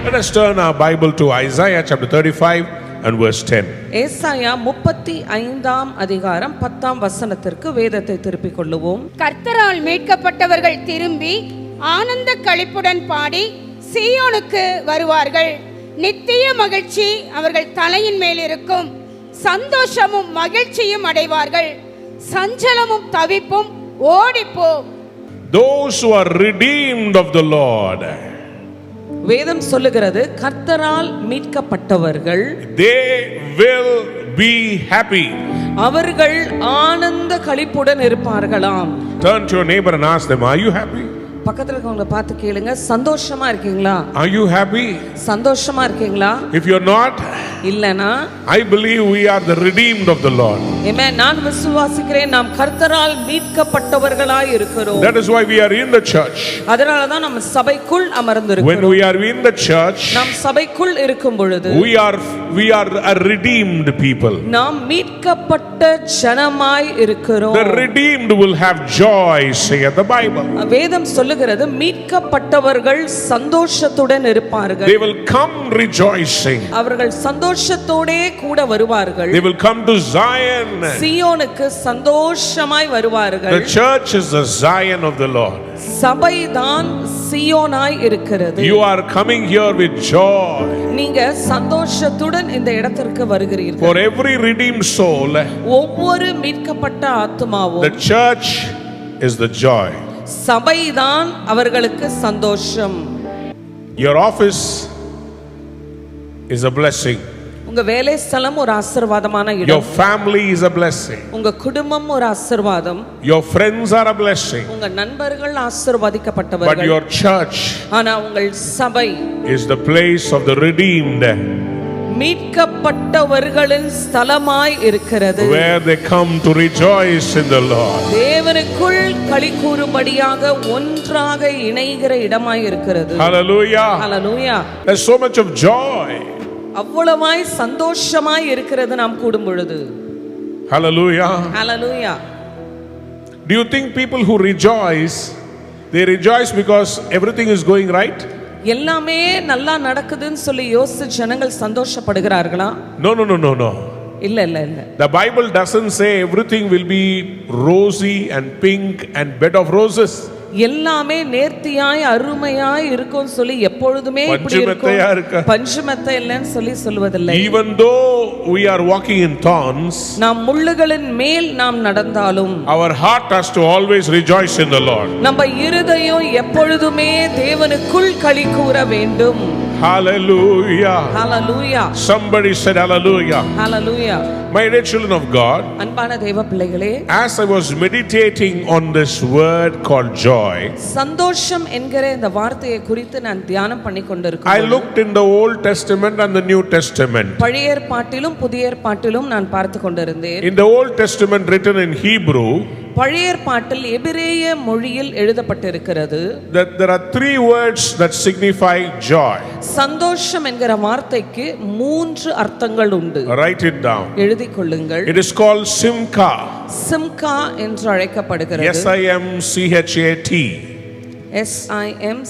Let us turn our Bible to Isaiah chapter 35 and verse 10. ஏசாயா 35ஆம் அதிகாரம் 10ஆம் வசனத்திற்கு வேதத்தை திருப்பிக் கொள்ளுவோம். கர்த்தரால் மீட்கப்பட்டவர்கள் திரும்பி ஆனந்த களிப்புடன் பாடி சீயோனுக்கு வருவார்கள். நித்திய மகிழ்ச்சி அவர்கள் தலையின் மேல் இருக்கும். சந்தோஷமும் மகிழ்ச்சியும் அடைவார்கள். சஞ்சலமும் தவிப்பும் ஓடிப்போம். Those who are redeemed of the Lord, வேதம் சொல்லுகிறது கர்த்தரால் மீட்கப்பட்டவர்கள் they will be happy. அவர்கள் ஆனந்த களிப்புடன் இருப்பார்களாம். Turn to your neighbor and ask them, are you happy? பக்கத்துல இருக்கவங்கள பார்த்து கேளுங்க, சந்தோஷமா இருக்கீங்களா? Are you happy? சந்தோஷமா இருக்கீங்களா? If you're not, இல்லனா I believe we are the redeemed of the Lord. Amen. நான் விசுவாசிக்கிறேன் நாம் கர்த்தரால் மீட்கப்பட்டவர்களாய் இருக்கிறோம். That is why we are in the church. அதனால தான் நம்ம சபைக்குள் அமர்ந்திருக்கிறோம். When we are in the church, நாம் சபைக்குள் இருக்கும் பொழுது we are a redeemed people. நாம் மீட்கப்பட்ட ஜனமாய் இருக்கிறோம். The redeemed will have joy, saith the Bible. வேதம் சொல்லுகிறது மீட்கப்பட்டவர்கள் சந்தோஷத்துடன் இருப்பார்கள். They will come rejoicing. அவர்கள் சந்தோஷத்தோடே கூட வருவார்கள். They will come to Zion. சீயோனுக்கு சந்தோஷமாய் வருவார்கள். The church is the Zion of the Lord. சபைதான் சீயோனாய் இருக்கிறது. You are coming here with joy. நீங்க சந்தோஷத்துடன் இந்த இடத்திற்கு வருகிறீர்கள். For every redeemed soul, ஒவ்வொரு மீட்கப்பட்ட ஆத்துமாவும் the church is the joy. சபைதான் அவர்களுக்கு சந்தோஷம். Your office is a blessing. உங்க வேலை ஸ்தலம் ஒரு ஆசீர்வாதமான இடம். Your family is a blessing. உங்க குடும்பம் ஒரு ஆசீர்வாதம். Your friends are a blessing. உங்க நண்பர்கள் ஆசீர்வதிக்கப்பட்டவர்கள். But your church ஆனா உங்கள் சபை is the place of the redeemed, மீட்கப்பட்டவர்களின் ஸ்தலமாய் இருக்கிறது. where they come to rejoice in the Lord. தேவனுக்குள் களிகூரும்படியாக ஒன்றாக இணைகிற இடமாய் இருக்கிறது. Hallelujah. Hallelujah. There's so much of joy. அவ்வளவாய் சந்தோஷமாய் இருக்கிறது நாம் கூடும் பொழுது. Hallelujah. Hallelujah. Do you think people who rejoice, they rejoice because everything is going right? எல்லாமே நல்லா நடக்குதுன்னு சொல்லி யோசிச்சு ஜனங்கள் சந்தோஷப்படுகிறார்களா? No, no, no, no, no. இல்ல இல்ல இல்ல. The Bible doesn't say everything will be rosy and pink and bed of roses. எல்லாமே நேர்த்தியாய் அருமையாய் இருக்கும்னு சொல்லி எப்பொழுதுமே இப்படி இருக்கும். பஞ்சமத்தை இல்லைன்னு சொல்லி சொல்வதில்லை. Even though we are walking in thorns, நாம் முள்ளுகளின் மேல் நாம் நடந்தாலும் our heart has to always rejoice in the Lord. நம்ம இருதயம் எப்பொழுதுமே தேவனுக்குள் களி கூற வேண்டும். Hallelujah. Hallelujah. Somebody said hallelujah. Hallelujah. My dear children of God, அன்பான தேவ பிள்ளைகளே, as I was meditating on this word called joy, சந்தோஷம் என்கிற இந்த வார்த்தையை குறித்து நான் தியானம் பண்ணி கொண்டிருக்கிறேன். I looked in the Old Testament and the New Testament. பழைய ஏற்பாட்டிலும் புதிய ஏற்பாட்டிலும் நான் பார்த்து கொண்டிருந்தேன். In the Old Testament written in Hebrew, பழைய ஏற்பாட்டில் எபிரேய மொழியில் எழுதப்பட்டிருக்கிறது. that there are three words that signify joy. சந்தோஷம் என்கிற வார்த்தைக்கு 3 அர்த்தங்கள் உண்டு. Write it down. எழுதிக் கொள்ளுங்கள். It is called simcha. Simha என்று அழைக்கப்படுகிறது. SIMCHAT.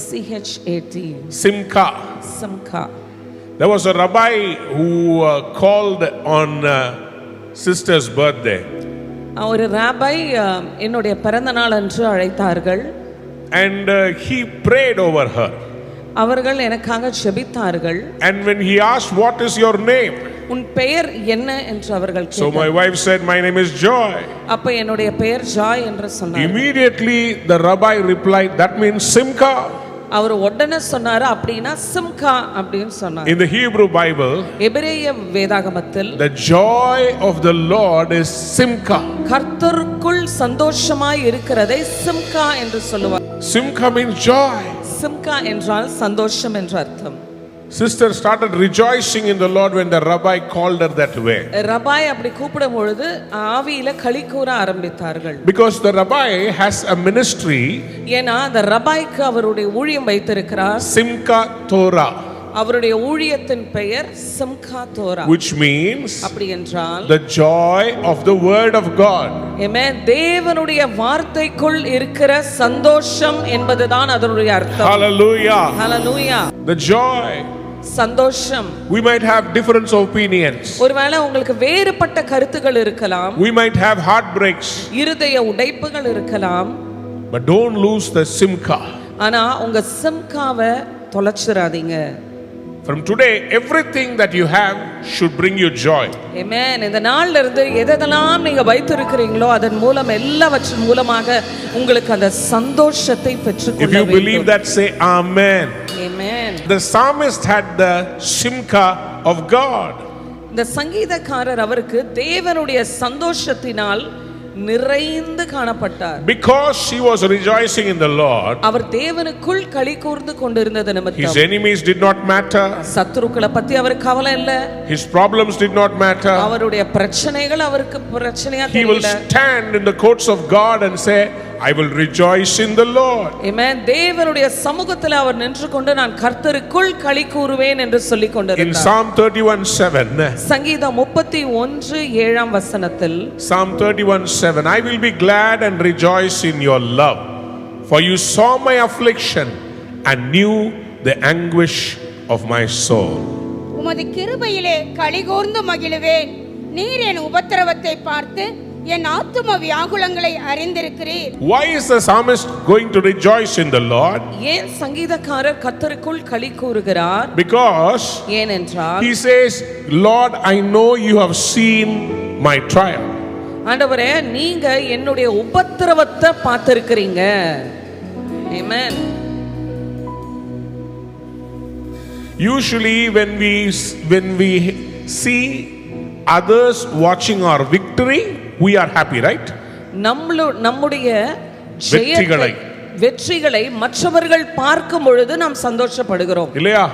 SIMCHAT. Simcha. Simha. There was a rabbi who called on sister's birthday. ஒரு ராபை என்னுடைய பிறந்த நாள் அன்று அழைத்தார்கள். And he prayed over her. அவர்கள் எனக்காக ஜெபித்தார்கள். And when he asked, what is your name? உன் பெயர் என்ன என்று அவர்கள் So கேட்டார்கள். my wife said, my name is Joy. அப்ப என்னுடைய பெயர் ஜாய் என்று சொன்னார். Immediately the rabbi replied, that means simcha. அவர் உடனே சொன்னாரு, அப்படினா சிம்கா அப்படினு சொன்னார். In the Hebrew Bible, எபிரேய வேதாகமத்தில் the joy of the Lord is simcha. கர்த்தருக்குள் சந்தோஷமாய் இருக்கிறதை சிம்கா என்று சொல்லுவார். Simcha means joy. சிம்கா என்றால் சந்தோஷம் என்று அர்த்தம். Sister started rejoicing in the Lord when the rabbi called her that way. Rabbi அப்படி கூப்பிடும் பொழுது ஆவியில களி கூற ஆரம்பித்தார்கள். Because the rabbi has a ministry. ஏனா அந்த ரபாய்க்கு அவருடைய ஊழியம் வைத்திருக்கிறார். Simcha Torah. அவருடைய ஊழியத்தின் பெயர் சிம்கா தோரா. Which means அப்படி என்றால் the joy of the word of God. Amen. தேவனுடைய வார்த்தைக்குள் இருக்கிற சந்தோஷம் என்பதுதான் அதனுடைய அர்த்தம். Hallelujah. Hallelujah. The joy சந்தோஷம். We might have different opinions. ஒருவேளை உங்களுக்கு வேறுபட்ட கருத்துக்கள் இருக்கலாம். We might have heartbreaks. இருதய உடைப்புகள் இருக்கலாம். But don't lose the simka. ஆனா உங்க சிம்காவை தொலைச்சிராதீங்க. From today, everything that you have should bring you joy. Amen. இந்த நாள்ல இருந்து எதெல்லாம் நீங்க வைத்திருக்கிறீங்களோ அதன் மூலம் எல்லாவற்றின் மூலமாக உங்களுக்கு அந்த சந்தோஷத்தை பெற்றுக்கொள்ள வேண்டும். If you வேண்டும். believe that, say amen. Amen. The psalmist had the simka of God. இந்த சங்கீதக்காரர் அவருக்கு தேவனுடைய சந்தோஷத்தினால் நிறைந்து காணப்பட்டார். Because he was rejoicing in the Lord. அவர் தேவனுக்குள் களி கூர்ந்து கொண்டிருந்தது நிமித்தம். His enemies did not matter. சத்துருக்களை பத்தி அவருக்கு கவலை இல்ல. His problems did not matter. அவருடைய பிரச்சனைகள் அவருக்கு பிரச்சனையா தெரியல. He will stand in the courts of God and say, I will rejoice in the Lord. Amen. தேவனுடைய சமூகத்தில் அவர் நின்று கொண்டு நான் கர்த்தருக்குள் களி கூறுவேன் என்று சொல்லிக் கொண்டிருந்தார். In Psalm 31:7. சங்கீதம் 31:7 வசனத்தில் Psalm 31:7, I will be glad and rejoice in your love, for you saw my affliction and knew the anguish of my soul. உமது கிருபையிலே களிகூர்ந்து மகிழுவேன். நீர் என் உபத்திரவத்தை பார்த்து என் ஆத்தும வியாகுலங்களை அறிந்திருக்கிறீர். Why is the psalmist going to rejoice in the Lord? ஏன் சங்கீதக்காரர் கர்த்தருக்குள் களி கூறுகிறார்? Because ஏனென்றால் he says, Lord, I know you have seen my trial. ஆண்டவரே நீங்க என்னுடைய உபத்திரவத்தை பார்த்திருக்கிறீங்க. Amen. Usually when we see others watching our victory, we are happy, right? நம்முடைய வெற்றிகளை மற்றவர்கள் பார்க்கும் பொழுது நாம் சந்தோஷப்படுகிறோம் இல்லையா?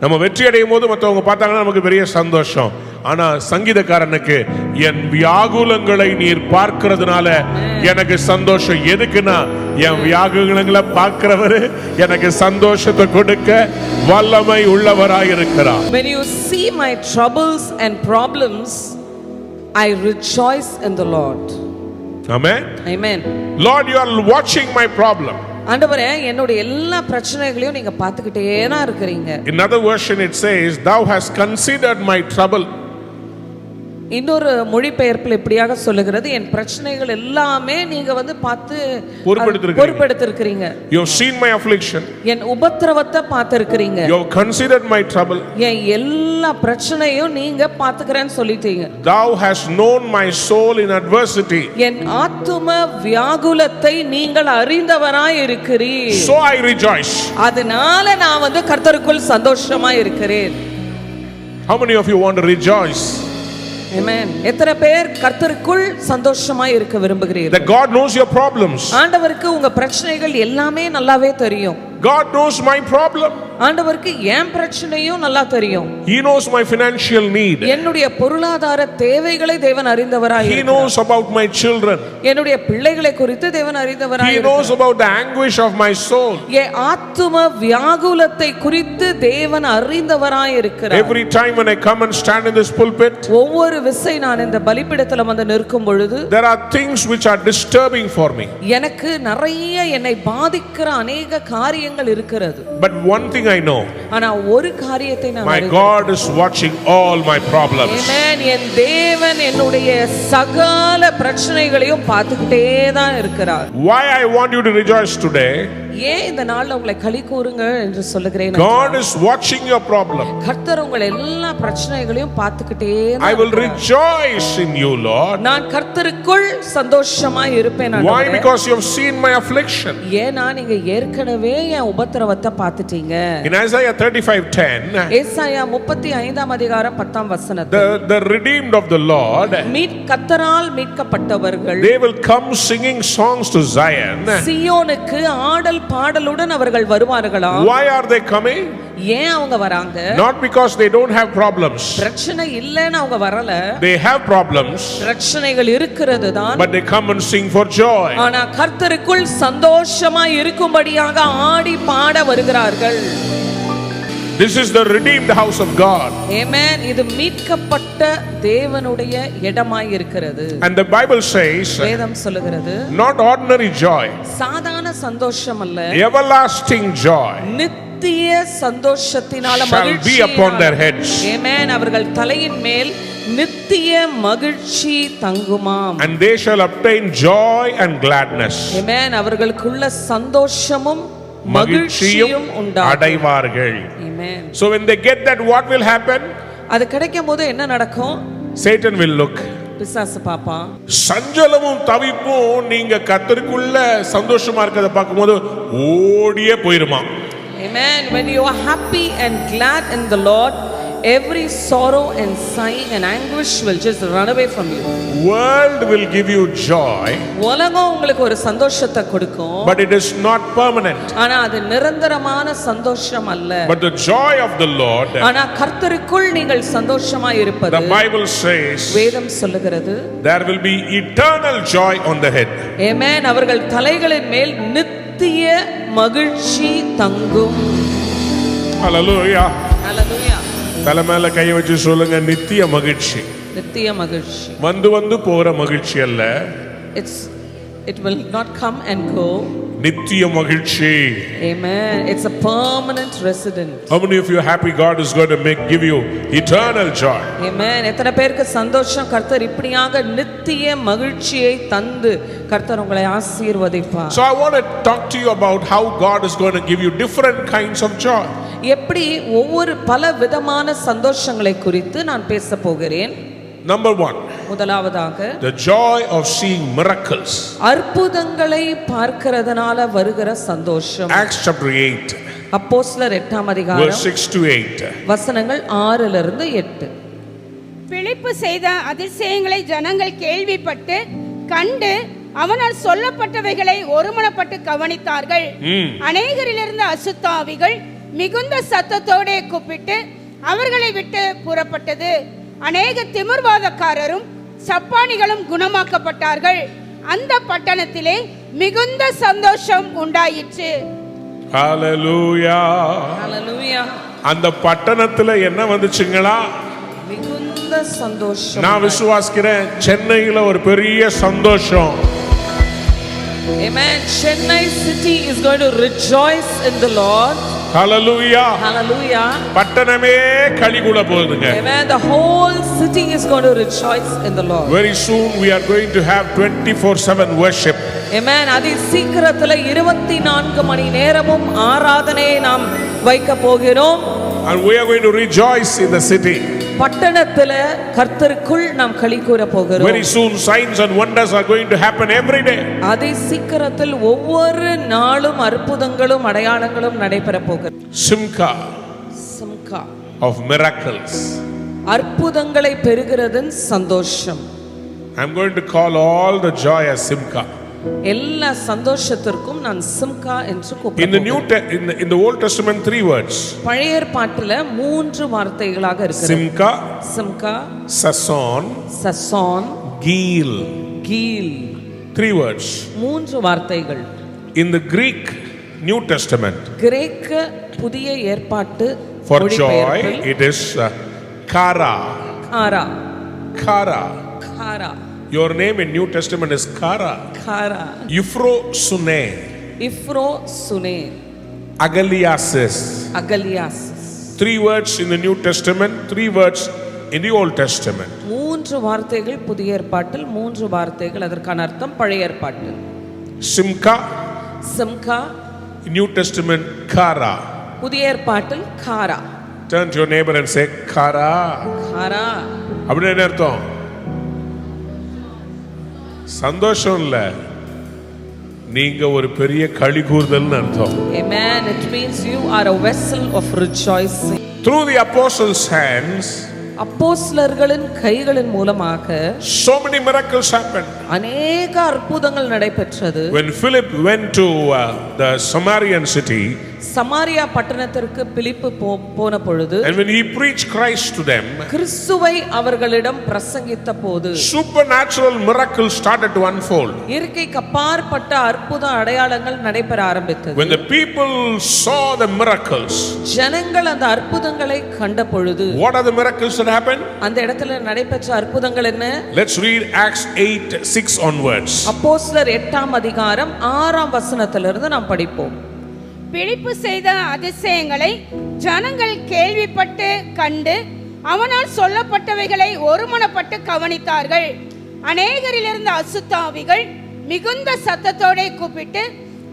நம்ம வெற்றி அடையும் போது மற்றவங்க பார்த்தாங்கன்னா நமக்கு பெரிய சந்தோஷம். ஆனா சங்கீதக்காரனுக்கு என் வியாகுலங்களை நீர் பார்க்கிறதுனால எனக்கு சந்தோஷம். எதுக்குன்னா என் வியாகுலங்களை பார்க்கிறவரு எனக்கு சந்தோஷத்தை கொடுக்க வல்லமை உள்ளவராய் இருக்கிறார். When you see my troubles and problems, I rejoice in the Lord. Amen. Amen. Lord, you are watching my problem. ஆண்டவரே என்னோட எல்லா பிரச்சனைகளையும் நீங்க பார்த்துக்கிட்டே தான் இருக்கீங்க. In another version it says, thou hast considered my trouble. இன்னொரு மொழிபெயர்ப்பில் இப்படியாக சொல்லுகிறது, என் பிரச்சனைகள் எல்லாமே நீங்க வந்து பார்த்து பொறுப்பெடுத்திருக்கிறீங்க. You have seen my affliction. என் உபத்திரவத்தை பார்த்திருக்கிறீங்க. You have considered my trouble. என் எல்லா பிரச்சனையும் நீங்க பார்த்துக்கிறேன்னு சொல்லிட்டீங்க. Thou hast known my soul in adversity. என் ஆத்தும வியாகுலத்தை நீங்கள் அறிந்தவராய் இருக்கிறீர். So I rejoice. அதனால நான் வந்து கர்த்தருக்குள் சந்தோஷமா இருக்கிறேன். How many of you want to rejoice? Amen. எத்தனை பேர் கர்த்தருக்குள் சந்தோஷமா இருக்க விரும்புகிறீர்கள்? That God knows your problems. ஆண்டவருக்கு உங்க பிரச்சனைகள் எல்லாமே நல்லாவே தெரியும். God knows my problem. ஆண்டவருக்கு என் பிரச்சனையும் நல்லா தெரியும். He knows my financial need. என்னுடைய பொருளாதார தேவைகளை தேவன் அறிந்தவராய் இருக்கிறார். He knows about my children. என்னுடைய பிள்ளைகளை குறித்து தேவன் அறிந்தவராய் இருக்கிறார். He knows about the anguish of my soul. என் ஆத்தும வியாகுலத்தை குறித்து தேவன் அறிந்தவராய் இருக்கிறார். Every time when I come and stand in this pulpit, ஒவ்வொரு விசை நான் இந்த பலிபீடத்தில் வந்து நிற்கும் பொழுது there are things which are disturbing for me. எனக்கு நிறைய என்னை பாதிக்கிற अनेक காரியங்கள் இருக்கிறது. But one thing I know. ஆனா ஒரு காரியத்தை நான் My God is watching all my problems. Amen. என் தேவன் என்னுடைய சகல பிரச்சனைகளையும் பார்த்துக்கிட்டே தான் இருக்கிறார். Why I want you to rejoice today? ஏன் இந்த நாள்ல உங்களை களி கூறுங்க என்று சொல்லுகிறேன். God is watching your problem. கர்த்தர் உங்கள் எல்லா பிரச்சனைகளையும் பார்த்துக்கிட்டே தான். I will rejoice in you, Lord. நான் கர்த்தருக்குள் சந்தோஷமா இருப்பேன். Why? Because you have seen my affliction. ஏன்னா நீங்க ஏற்கனவே என் உபத்திரவத்தை பார்த்துட்டீங்க. In Isaiah 35:10, ஏசாயா 35ஆம் அதிகாரம் 10ஆம் வசனத்தில் the redeemed of the Lord, கர்த்தரால் மீட்கப்பட்டவர்கள், they will come singing songs to Zion. சீயோனுக்கு ஆடல் பாடலுடன் அவர்கள் வருவார்களாம். Why are they coming? ஏன் அவங்க வராங்க? Not because they don't have problems. பிரச்சனை இல்லைன்னு அவங்க வரல. They have problems. பிரச்சனைகள் இருக்கிறது தான். But they come and sing for joy. ஆனா கர்த்தருக்குள் சந்தோஷமா இருக்கும்படியாக ஆடி பாட வருகிறார்கள். This is the redeemed house of God. Amen. இது மீட்கப்பட்ட தேவனுடைய இடமாய் இருக்கிறது. And the Bible says, வேதம் சொல்லுகிறது, not ordinary joy, சாதாரண சந்தோஷம் அல்ல, everlasting joy. நித்திய நித்திய சந்தோஷத்தினால shall be upon their heads. ஆமென். அவர்கள் தலையின் மேல் நித்திய மகிழ்ச்சி தங்குமாம். And they shall obtain joy and gladness. ஆமென். அவர்களுக்குள்ள சந்தோஷமும் மகிழ்ச்சியும் மகிழ்ச்சியும் உண்டாகும். அடைவார்கள். ஆமென். So when they get that, what will happen? அது கிடைக்கும்போது என்ன நடக்கும்? Satan will look. பிசாசு பாப்பா, சஞ்சலமும் தவிப்பும் நீங்க கர்த்தருக்குள்ள சந்தோஷமா இருக்கிறத பார்க்கும்போது ஓடியே போயிருமா. amen. When you are happy and glad in the Lord, every sorrow and sighing and anguish will just run away from you. World will give you joy, உலகம் உங்களுக்கு ஒரு சந்தோஷத்தை கொடுக்கும், but it is not permanent. ஆனா அது நிரந்தரமான சந்தோஷம் அல்ல. But the joy of the Lord, ஆனா கர்த்தருக்குள் நீங்கள் சந்தோஷமாய் இருப்பது, the Bible says, வேதம் சொல்லுகிறது, there will be eternal joy on the head. amen. அவர்கள் தலைகளின் மேல் நித்திய மகிழ்ச்சி தங்கும். Hallelujah. Hallelujah. தலை மேல கையை வச்சு சொல்லுங்க, நித்திய மகிழ்ச்சி. நித்திய மகிழ்ச்சி. வந்து வந்து போற மகிழ்ச்சி அல்ல. It will not come and go. நித்திய மகிழ்ச்சி. Amen. It's a permanent resident. How many of you are happy God is going to give you eternal joy? Amen. எத்தனை பேருக்கு சந்தோஷம் கர்த்தர் இப்படியாக நித்திய மகிழ்ச்சியை தந்து கர்த்தர் உங்களை ஆசீர்வதிப்பார். So I want to talk to you about how God is going to give you different kinds of joy. எப்படி ஒவ்வொரு பல விதமான சந்தோஷங்களை குறித்து நான் பேச போகிறேன். Number 1, முதலாவதாக the joy of seeing miracles. அற்புதங்களை பார்க்கிறதுனால வருகிற சந்தோஷம். Acts chapter 8, அப்போஸ்தலர் 8ஆம் அதிகாரம் verse 6 to 8. வசனங்கள் 6 to 8. பிலிப்பு செய்த அதிசயங்களை ஜனங்கள் கேள்விப்பட்டு கண்டு அவனால் சொல்லப்பட்டவைகளை ஒருமனப்பட்டு கவனித்தார்கள். அநேகரிலிருந்து அசுத்த ஆவிகள் மிகுந்த சத்தத்தோடே கூப்பிட்டு அவர்களை விட்டு புறப்பட்டது. அநேக திமிர்வாதக்காரரும் சப்பானிகளும் குணமாக்கப்பட்டார்கள். அந்த பட்டணத்திலே மிகுந்த சந்தோஷம் உண்டாயிற்று. Hallelujah. Hallelujah. அந்த பட்டணத்துல என்ன வந்துச்சுங்களா? மிகுந்த சந்தோஷம். நான் விசுவாசிக்கிறேன் சென்னையில ஒரு பெரிய சந்தோஷம். Amen. Chennai city is going to rejoice in the Lord. Hallelujah. Hallelujah. பட்டணமே களிகூட போகுதுங்க. Amen. The whole city is going to rejoice in the Lord. Very soon we are going to have 24/7 worship. Amen. அதி சீக்கிரத்துல 24 மணி நேரமும் ஆராதனையை நாம் வைக்க போகிறோம். And we are going to rejoice in the city. பட்டணத்துல கர்த்தருக்குள் நாம் களி கூற போகிறோம். Very soon signs and wonders are going to happen every day. அதி சீக்கிரத்தில் ஒவ்வொரு நாளும் அற்புதங்களும் அடையாளங்களும் நடைபெற போகிறது. Simcha சம்கா of miracles. அற்புதங்களை பெறுகிறதன் சந்தோஷம். I'm going to call all the joy as Simcha. எல்லா சந்தோஷத்திற்கும் நான் சிம்கா என்று In the கூப்பிடுகிறேன். in the Old Testament 3 words. பழைய ஏற்பாட்டில் 3 வார்த்தைகளாக இருக்கிறது. Simcha, Simha, Sason, சசான், Gil. கீல். 3 words. 3 வார்த்தைகள். In the Greek New Testament, கிரேக்க புதிய ஏற்பாட்டு for joy மொழிபெயர்ப்பில் it is Kara. காரா, Kara. காரா, Your name in New Testament is Kara. காரா. Euphrosyne, இஃப்ரோ சுனே, Agaliasis. அகலியாசிஸ். 3 words in the New Testament, 3 words in the Old Testament. 3 வார்த்தைகள் புதிய ஏற்பாட்டில், 3 வார்த்தைகள் அதற்கான அர்த்தம் பழைய ஏற்பாட்டில். Simcha, Simha, New Testament Kara. புதிய ஏற்பாட்டில் காரா. Turn to your neighbor and say Kara. காரா. அப்படின்னு என்ன அர்த்தம்? சந்தோஷம் இல்ல, நீங்க ஒரு பெரிய களி கூர்தல்னு அர்த்தம். Amen. It means you are a vessel of rejoicing. Through the apostles' hands, அப்போஸ்தலர்களின் கைகளின் மூலமாக so many miracles happened. அநேக அற்புதங்கள் நடைபெற்றது. When Philip went to the Samaritan city, Samariya பட்டணத்திற்கு பிலிப்பு போன பொழுது, and when he preached Christ to them, கிறிஸ்துவை அவர்களிடம் பிரசங்கித்த போது supernatural miracles started to unfold. இயற்கைக்கு அப்பாற்பட்ட அற்புத அடையாளங்கள் நடைபெற ஆரம்பித்தது. When the people saw the miracles, ஜனங்கள் அந்த அற்புதங்களை கண்ட பொழுது, what are the miracles that happened? அந்த இடத்துல நடைபெற்ற அற்புதங்கள் என்ன? Let's read Acts 8:6 onwards. அப்போஸ்தலர் 8ஆம் அதிகாரம் 6ஆம் வசனத்திலிருந்து நாம் படிப்போம். பிலிப்பு செய்த அதிசயங்களை ஜனங்கள் கேள்விப்பட்டு கண்டு அவனால் சொல்லப்பட்டவைகளை ஒருமனப்பட்டு கவனித்தார்கள். அநேகரில் இருந்த அசுத்த ஆவிகள் மிகுந்த சத்தத்தோட கூப்பிட்டு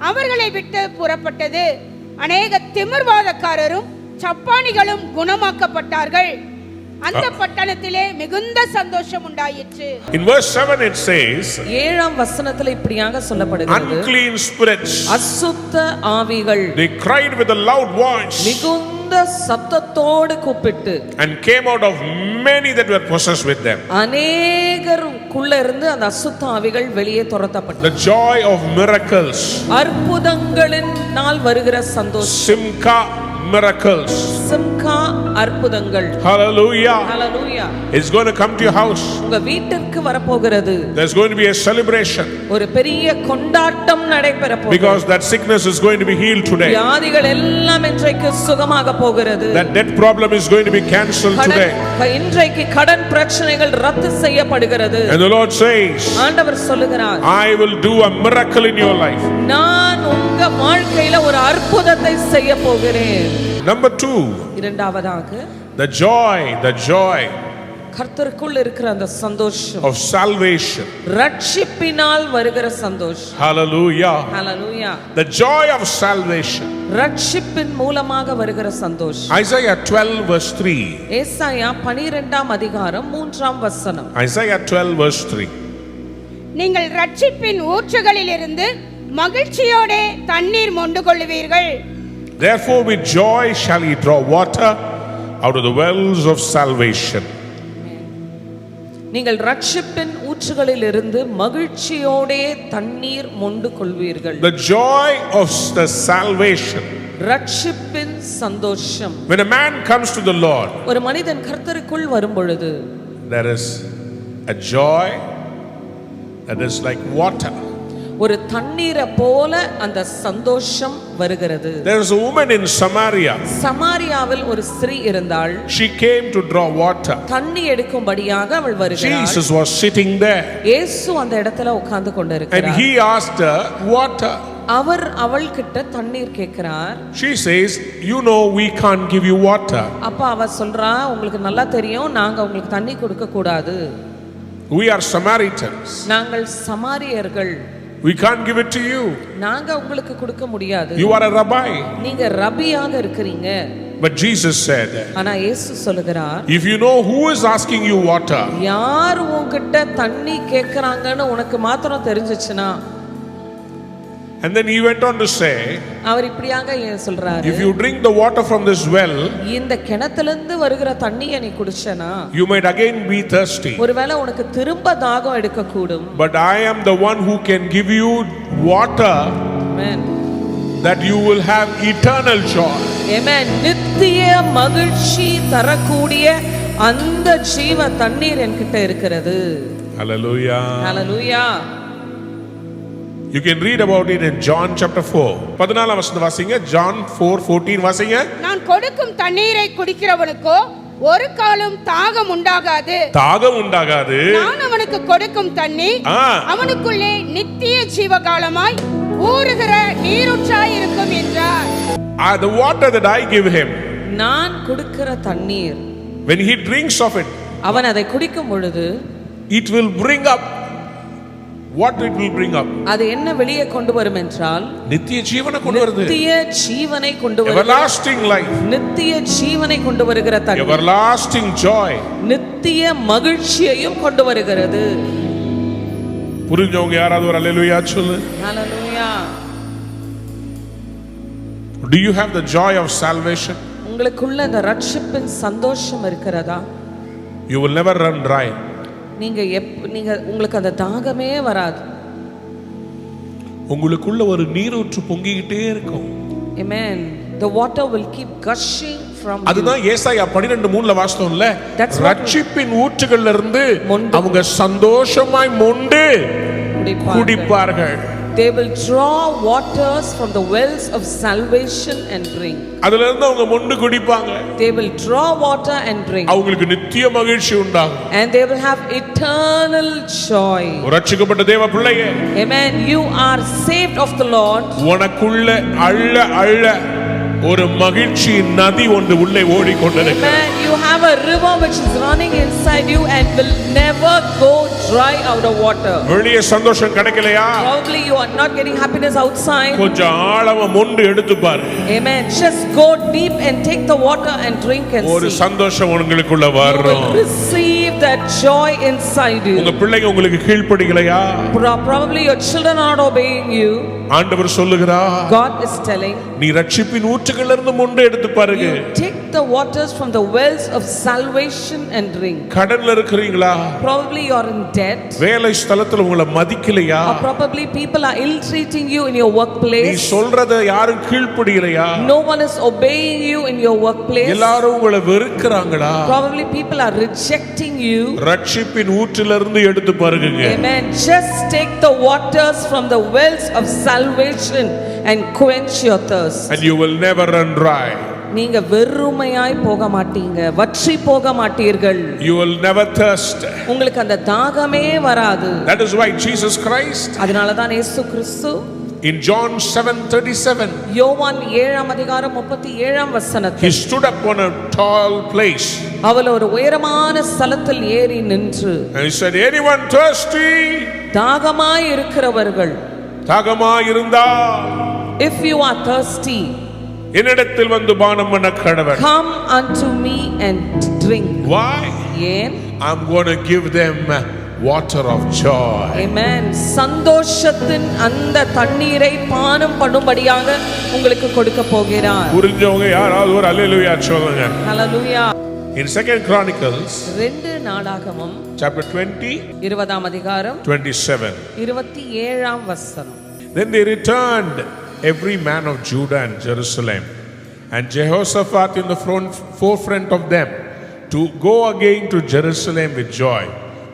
அவர்களை விட்டு புறப்பட்டது. அநேக திமிர்வாதக்காரரும் சப்பானிகளும் குணமாக்கப்பட்டார்கள். அந்த பட்டணத்திலே மிகுந்த சந்தோஷம் உண்டாயிற்று. In verse 7 it says, 7ஆம் வசனத்தில் இப்படியாக சொல்லப்படுகிறது, unclean spirits, அசுத்த ஆவிகள், they cried with a loud voice, மிகுந்த சத்தத்தோடு கூப்பிட்டு, and came out of many that were possessed with them. அநேகருக்குள்ள இருந்து அந்த அசுத்த ஆவிகள் வெளியே துரத்தப்பட்டது. The joy of miracles, அற்புதங்களினால் வருகிற சந்தோஷம், Simcha miracles, சிம்கா அற்புதங்கள், hallelujah, hallelujah, is going to come to your house. உங்க வீட்டிற்கு வரப்போகிறது. There's going to be a celebration ஒரு பெரிய கொண்டாட்டம் நடைபெற போகிறது. because that sickness is going to be healed today. வியாதிகள் எல்லாம் இன்றைக்கு சுகமாக போகிறது. That debt problem is going to be cancelled today. இன்றைக்கு கடன் பிரச்சனைகள் ரத்து செய்யப்படுகிறது. And the Lord says, ஆண்டவர் சொல்லுகிறார், I will do a miracle in your life. நான் உங்க வாழ்க்கையில ஒரு அற்புதத்தை செய்ய போகிறேன். Number 2, இரண்டாவதாக the joy கர்த்தருக்குள் இருக்கிற அந்த சந்தோஷம் of salvation. ரட்சிப்பினால் வருகிற சந்தோஷம். Hallelujah. Hallelujah. The joy of salvation. ரட்சிப்பின் மூலமாக வருகிற சந்தோஷம். Isaiah 12 verse 3. ஏசாயா 12ஆம் அதிகாரம் 3ஆம் வசனம். Isaiah 12 verse 3. நீங்கள் ரட்சிப்பின் ஊற்றுகளிலிருந்து மகிழ்ச்சியோட தண்ணீர் மொண்டு கொள்ளுவீர்கள். Therefore with joy shall he draw water out of the wells of salvation. நீங்கள் ரட்சிப்பின் ஊற்றுகளில் இருந்து மகிழ்ச்சியோடே தண்ணீர் மொண்டு கொள்வீர்கள். The joy of the salvation. ரட்சிப்பின் சந்தோஷம். When a man comes to the Lord, ஒரு மனிதன் கர்த்தருக்குள் வரும் பொழுது there is a joy that is like water. ஒரு தண்ணீரை போல அந்த சந்தோஷம் வருகிறது. There is a woman in Samaria. சமாரியாவில் ஒரு ஸ்திரீ இருந்தாள். She came to draw water. தண்ணி எடுக்கும்படியாக அவள் வருகிறாள். Jesus was sitting there. இயேசு அந்த இடத்துல உட்கார்ந்து கொண்டிருக்கிறார். And he asked her water. அவர் அவள் கிட்ட தண்ணீர் கேட்கிறார். She says, you know we can't give you water. அப்ப அவ சொல்றா, உங்களுக்கு நல்லா தெரியும் நாங்க உங்களுக்கு தண்ணி கொடுக்க கூடாது. We are Samaritans. நாங்கள் சமாரியர்கள். We can't give it to you. நாங்க உங்களுக்கு கொடுக்க முடியாது. You are a rabbi. நீங்க ரபியாக இருக்கிறீங்க. But Jesus said, ஆனா இயேசு சொல்லுகிறார், if you know who is asking you water, யார் உன்கிட்ட தண்ணி கேக்குறாங்கன்னு உனக்கு மாத்திரம் தெரிஞ்சிச்சுனா. and then he went on to say, அவர் இப்படியாக சொல்றாரு, if you drink the water from this well, இந்த கிணத்திலிருந்து வருகிற தண்ணியை நீ குடிச்சனா, you might again be thirsty. ஒருவேளை உனக்கு திரும்ப தாகம் எடுக்க கூடும். But I am the one who can give you water. Amen. That you will have eternal joy. Amen. நித்திய மகிழ்ச்சி தரக்கூடிய அந்த ஜீவ தண்ணீர் என்கிட்ட இருக்கிறது. Hallelujah. Hallelujah. You can read about it in John chapter 4. 14 வசனம் வாசிங்க. John 4:14 வாசிங்க. நான் கொடுக்கும் தண்ணீரை குடிக்கிறவனுக்கோ ஒரு காலம் தாகம் உண்டாகாது. தாகம் உண்டாகாது. நான் அவனுக்கு கொடுக்கும் தண்ணீர் அவனுக்குள்ளே நித்திய ஜீவகாலமாய் ஊறுகிற நீரூற்றாய் இருக்கும் என்றார். The water that I give him, நான் கொடுக்கிற தண்ணீர், when he drinks of it, அவன் அதை குடிக்கும் பொழுது, it will bring up what it will bring up. அது என்ன வெளியே கொண்டு வரும் என்றால் நித்திய ஜீவனை கொண்டு வருது. நித்திய ஜீவனை கொண்டு வருது. Everlasting life. நித்திய ஜீவனை கொண்டு வருகிற தண்ணீர். Everlasting joy. நித்திய மகிழ்ச்சியையும் கொண்டு வருகிறது. புரிஞ்சவங்க யாராவது ஒரு அல்லேலூயா சொல்லு. ஹalleluya. Do you have the joy of salvation? உங்களுக்குள்ள அந்த ரட்சிப்பின் சந்தோஷம் இருக்கிறதா? You will never run dry. நீங்க உங்களுக்கு அந்த தாகமே வராது. உங்களுக்குள்ள ஒரு நீரூற்று பொங்கிக்கிட்டே இருக்கும். Amen. The water will keep gushing from you. அதுதான் ஏசாயா 12:3ல வாசித்தோம்ல, ரட்சிப்பின் ஊற்றுகள்ல இருந்து அவங்க சந்தோஷமாய் மொண்டு குடிப்பார்கள். They will draw waters from the wells of salvation and drink. அதுல இருந்து அவங்க மொண்டு குடிப்பாங்க. They will draw water and drink. அவங்களுக்கு நித்திய மகிழ்ச்சி உண்டாகும். And they will have eternal joy. ரட்சிக்கப்பட்ட தேவ பிள்ளையே. Amen. You are saved of the Lord. உனக்குள்ள அள்ள அள்ள ஒரு மகிழ்ச்சி நதி ஒன்று உள்ளே ஓடிக்கொண்டிருக்கிறது. Amen. You have a river which is running inside you and will never go dry out of water. வெளியே சந்தோஷம் கிடைக்கலையா? Probably you are not getting happiness outside. கொஞ்சம் ஆழமா மொண்டு எடுத்து பாரு. Amen. Just go deep and take the water and drink and see. ஒரு சந்தோஷம் உங்களுக்குள்ள வரும். You will receive that joy inside you. உங்க பிள்ளைங்க உங்களுக்கு கீழ்ப்படிக்கலையா? Probably your children are not obeying you. ஆண்டவர் சொல்லுகிறார். God is telling. நீ ரட்சிப்பின் ஊற்றுகளிலிருந்து மொண்டு எடுத்து பாருங்க. You take the waters from the wells of salvation and drink. கடன்ல இருக்கிறீங்களா? Probably you are in debt. வேலை ஸ்தலத்துல உங்களை மதிக்கலையா? Or probably people are ill treating you in your நீ workplace. சொல்றத யாரும் கீழ்ப்படியலையா? No one is obeying you in your workplace. எல்லாரும் உங்களை வெறுக்கறாங்களா? Probably people are rejecting you. ரட்சிப்பின் ஊற்றிலிருந்து எடுத்து பாருங்க. Amen. Just take the waters from the wells of salvation and quench your thirst. And you will never run dry. நீங்க வெறுமையாய் போக மாட்டீங்க, வற்றி போக மாட்டீர்கள். You will never thirst. உங்களுக்கு அந்த தாகமே வராது. That is why Jesus Christ அதனால தான் இயேசு கிறிஸ்து in John 7:37 யோவான் 7ஆம் அதிகாரம் 37ஆம் he வசனத்தில் stood up on a tall place அவர் ஒரு உயரமான ஸ்தலத்தில் ஏறி நின்று and he said, anyone thirsty, தாகமாய் இருக்கிறவர்கள், தாகமாய் இருந்தா, if you are thirsty, என்னிடத்தில் வந்து பானம் பண்ண கடவன். come unto me and drink. Why? ஏன்? I'm going to give them water of joy. Amen. சந்தோஷத்தின் அந்த தண்ணீரை பானம் பண்ணும்படியாக உங்களுக்கு கொடுக்க போகிறார். புரிஞ்சவங்க யாராவது ஒரு அல்லேலூயா சொல்லுங்க. Hallelujah. In 2 Chronicles 2 நாளாகமம் chapter 20 20ஆம் அதிகாரம் 27 27ஆம் வசனம். Then they returned every man of Judah and Jerusalem, and Jehoshaphat in the forefront of them, to go again to Jerusalem with joy,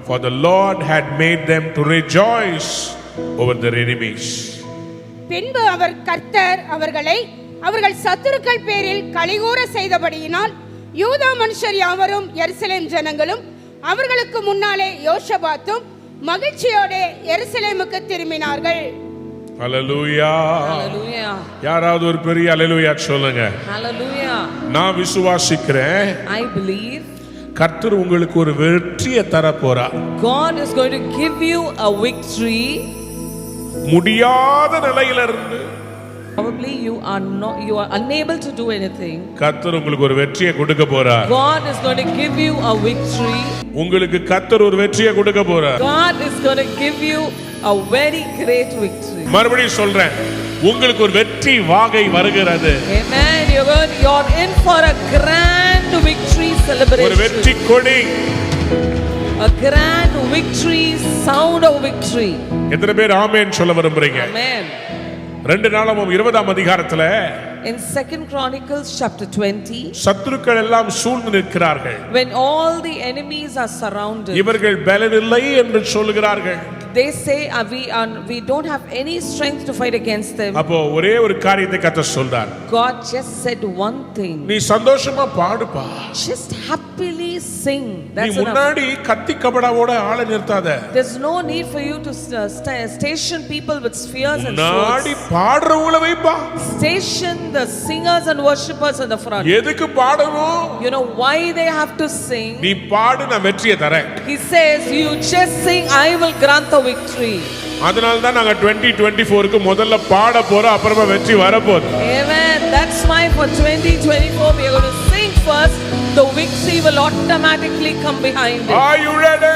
for the Lord had made them to rejoice over their enemies. பின்பு அவர் கர்த்தர் அவர்களை அவர்கள் சத்துருக்கள் பேரில் களிகூர செய்தபடியினால் யூதா மனுஷர் யாவரும் எருசலேம் ஜனங்களும் அவர்களுக்கு முன்னாலே யோசபாத்தும் மகிழ்ச்சியோட எருசலேமுக்கு திரும்பினார்கள். Hallelujah. Hallelujah. யாராவது ஒரு பெரிய அல்லேலூயா சொல்லுங்க. Hallelujah. நான் விசுவாசிக்கிறேன். I believe கர்த்தர் உங்களுக்கு ஒரு வெற்றியை தர போறார். God is going to give you a victory. முடியாத நிலையிலிருந்து Probably you are unable to do anything. கர்த்தர் உங்களுக்கு ஒரு வெற்றியை கொடுக்க போறார். God is going to give you a victory. உங்களுக்கு கர்த்தர் ஒரு வெற்றியை கொடுக்க போறார். God is going to give you a very great victory. மறுபடியும் சொல்றேன், உங்களுக்கு ஒரு வெற்றி வாகை வருகிறது. Amen. You're in for a grand victory celebration. ஒரு வெற்றி கொடி. A grand victory, sound of victory. எத்தனை பேர் ஆமென் சொல்ல விரும்புறீங்க? Amen. 2 நாளாகமம் 20ஆம் அதிகாரத்துல In 2 Chronicles chapter 20, சத்துருக்கள் எல்லாம் சூழ்ந்து நிற்கிறார்கள். when all the enemies are surrounded, இவர்கள் பலனில்லை என்று சொல்கிறார்கள். they say we don't have any strength to fight against them. அப்போ ஒரே ஒரு காரியத்தை கர்த்தர் சொல்றார். God just said one thing. நீ சந்தோஷமா பாடுப்பா. Just happily sing. நீ That's enough. முன்னாடி கத்தி கபடாவோட ஆளை நிறுத்தாத. There's no need for you to station people with spears and முன்னாடி swords. பாடுறவங்கள வைப்பா. Station the singers and worshippers in the front. எதுக்கு பாடணும்? You know why they have to sing? நீ பாடு, நான் வெற்றியை தரேன். He says you just sing, I will grant the victory. அதனால தான் நாங்க 2024க்கு முதல்ல பாட போறோம், அப்புறமா வெற்றி வரப்போகுது. Amen. That's why for 2024 we are going to sing first. The victory will automatically come behind it. Are you ready?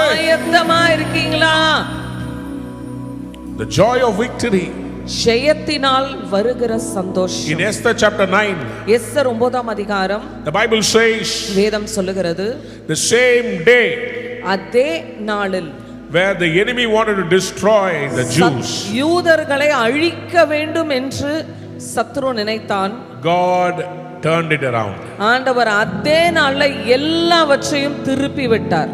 ஆயத்தமா இருக்கீங்களா? The joy of victory. ஜெயத்தினால் வருகிற சந்தோஷம். In Esther chapter 9, எஸ்தர் 9ஆம் அதிகாரம், the Bible says, வேதம் சொல்லுகிறது, the same day அதே நாளில் where the enemy wanted to destroy the Jews, யூதர்களை அழிக்க வேண்டும் என்று சத்ரு நினைத்தான். God turned it around. ஆண்டவர் அதே நாள்ல எல்லாவற்றையும் திருப்பி விட்டார்.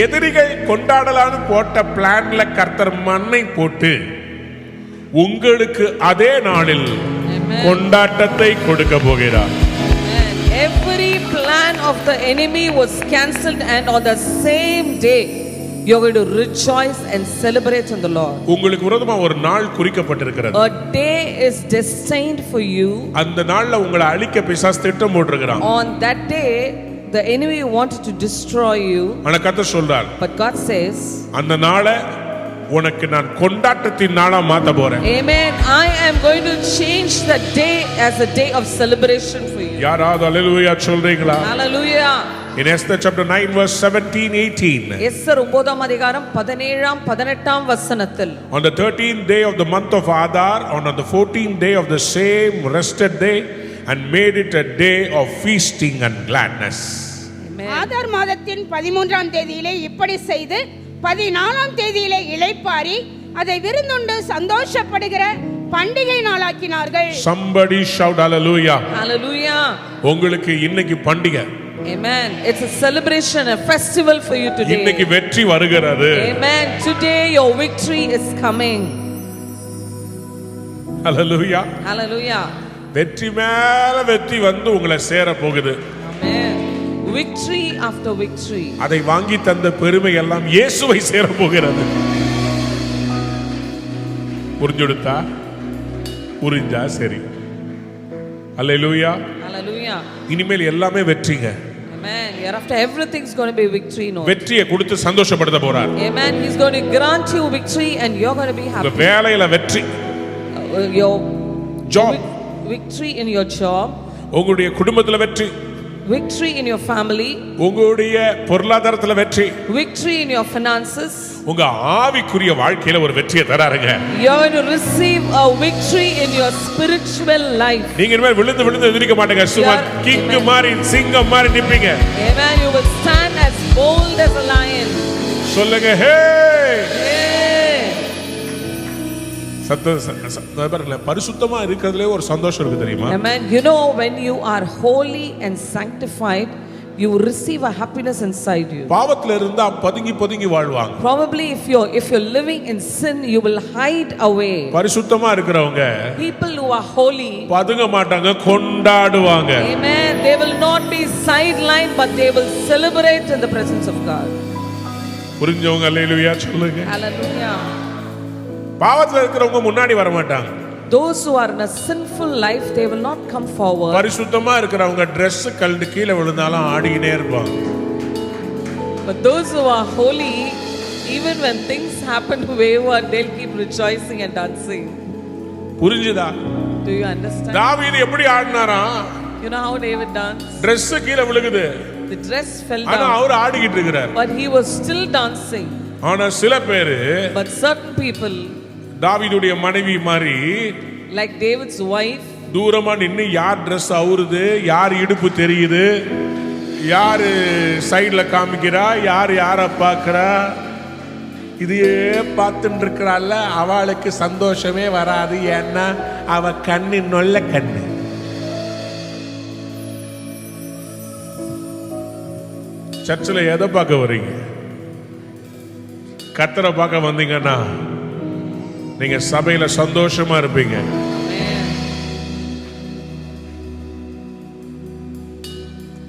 எதிரிகள் கொண்டாடலான்னு போட்ட பிளான்ல கர்த்தர் மண்ணை போட்டு உங்களுக்கு அதே நாளில் கொண்டாட்டத்தை கொடுக்க போகிறார். Every plan of the enemy was cancelled, and on the same day you are going to rejoice and celebrate in the Lord. உங்களுக்கு விரோதமா ஒரு நாள் குறிக்கப்பட்டிருக்கிறது. A day is destined for you. அந்த நாள்ல உங்களை அழிக்க பிசாசு திட்டம் போட்டுருக்கான். On that day the enemy wanted to destroy you. ஆனா கர்த்தர் சொல்றார், but God says, அந்த நாளை உனக்கு நான் கொண்டாட்டத்தின் நாளா மாத்த போறேன். Amen. I am going to change the day as a day of celebration for you. யாராவது அல்லேலூயா சொல்றீங்களா? Hallelujah. In Esther chapter 9 verse 17-18. Esther 9ஆம் அதிகாரம் 17ஆம் 18ஆம் வசனத்தில், On the 13th day of the month of Adar, on the 14th day of the same rested day, and made it a day of feasting and gladness. Aadhaar மாதத்தின் 13ஆம் தேதியிலே இப்படி செய்து 14ஆம் தேதியிலே இளைப்பாரி அதை விருந்துண்டு சந்தோஷப்படுகிற பண்டிகை நாளாக்கினார்கள். Somebody shout hallelujah. Hallelujah. உங்களுக்கு இன்னைக்கு பண்டிகை. Amen. It's a celebration, a festival for you today. இன்னைக்கு வெற்றி வருகிறது. Amen. Today your victory is coming. Hallelujah. Hallelujah. வெற்றி மேல வெற்றி வந்து உங்களை சேர போகுது. Amen. Victory after victory. அதை வாங்கி தந்த பெருமை எல்லாம் இயேசுவை சேர போகிறது. புரிஞ்சுடுதா? புரிஞ்சா சரி. Hallelujah. Hallelujah. இனிமேல் எல்லாமே வெற்றிங்க. Amen. Hereafter everything is going to be victory. No. வெற்றியை கொடுத்து சந்தோஷப்படுத்த போறார். Amen. He's going to grant you victory and you're going to be happy. உங்க வேலையில வெற்றி. Your job. Victory in your job. உங்களுடைய குடும்பத்துல வெற்றி. Victory in your family. உங்களுடைய பொருளாதாரத்துல வெற்றி. Victory in your finances. உங்க ஆவிக்குரிய வாழ்க்கையில ஒரு வெற்றியை தராருங்க. You are going to receive a victory in your spiritual life. நீங்க இனிமே விழுந்து விழுந்து எதிரிக்க மாட்டீங்க. சும்மா கிங் மாதிரி சிங்கம் மாதிரி நிப்பீங்க. Amen. You will stand as bold as a lion. சொல்லுங்க ஹே. பரிசுத்தமா இருக்கிறதுல ஒரு சந்தோஷம் இருக்கு தெரியுமா? Amen. You know, when you are holy and sanctified, you receive a happiness inside you. பாவத்துல இருந்தா பதுங்கி பதுங்கி வாழ்வாங்க. Probably if you're living in sin, you will hide away. பரிசுத்தமா இருக்கிறவங்க people who are holy பதுங்க மாட்டாங்க, கொண்டாடுவாங்க. Amen. They will not be sidelined, but they will celebrate in the presence of God. புரிஞ்சவங்க அல்லேலூயா சொல்லுங்க. Hallelujah. பாவத்துல இருக்கிறவங்க முன்னாடி வர மாட்டாங்க. Those who are in a sinful life, they will not come forward. பரிசுத்தமா இருக்கிறவங்க Dress கழட்டி கீழ விழுந்தாலும் ஆடிக்கிட்டே இருப்பாங்க. But those who are holy, even when things happen to wayward, they'll keep rejoicing and dancing. புரிஞ்சுதா? Do you understand? தாவீது எப்படி ஆடினாரா? You know how David danced? Dress கீழ விழுகுது. The dress fell ஆனா down. அவர் ஆடிக்கிட்டு இருக்கிறார். But he was still dancing. ஆனா சில பேரு But certain people, தாவீதுடைய மனைவி மாதிரி, like David's wife, தூரமா நின்னு யார் Dress அவுருது, யார் இடுப்பு தெரியுது, யார் சைடுல காமிக்கிறா, யார் யாரை பார்க்கறா, இதையே பார்த்துட்டு இருக்கிறாள். அவளுக்கு சந்தோஷமே வராது. ஏன்னா அவ கண்ணு நொல்ல கண்ணு. சர்ச்சில் எதை பார்க்க வர்றீங்க? கர்த்தரை பார்க்க வந்தீங்கன்னா நீங்க சபையில சந்தோஷமா இருப்பீங்க.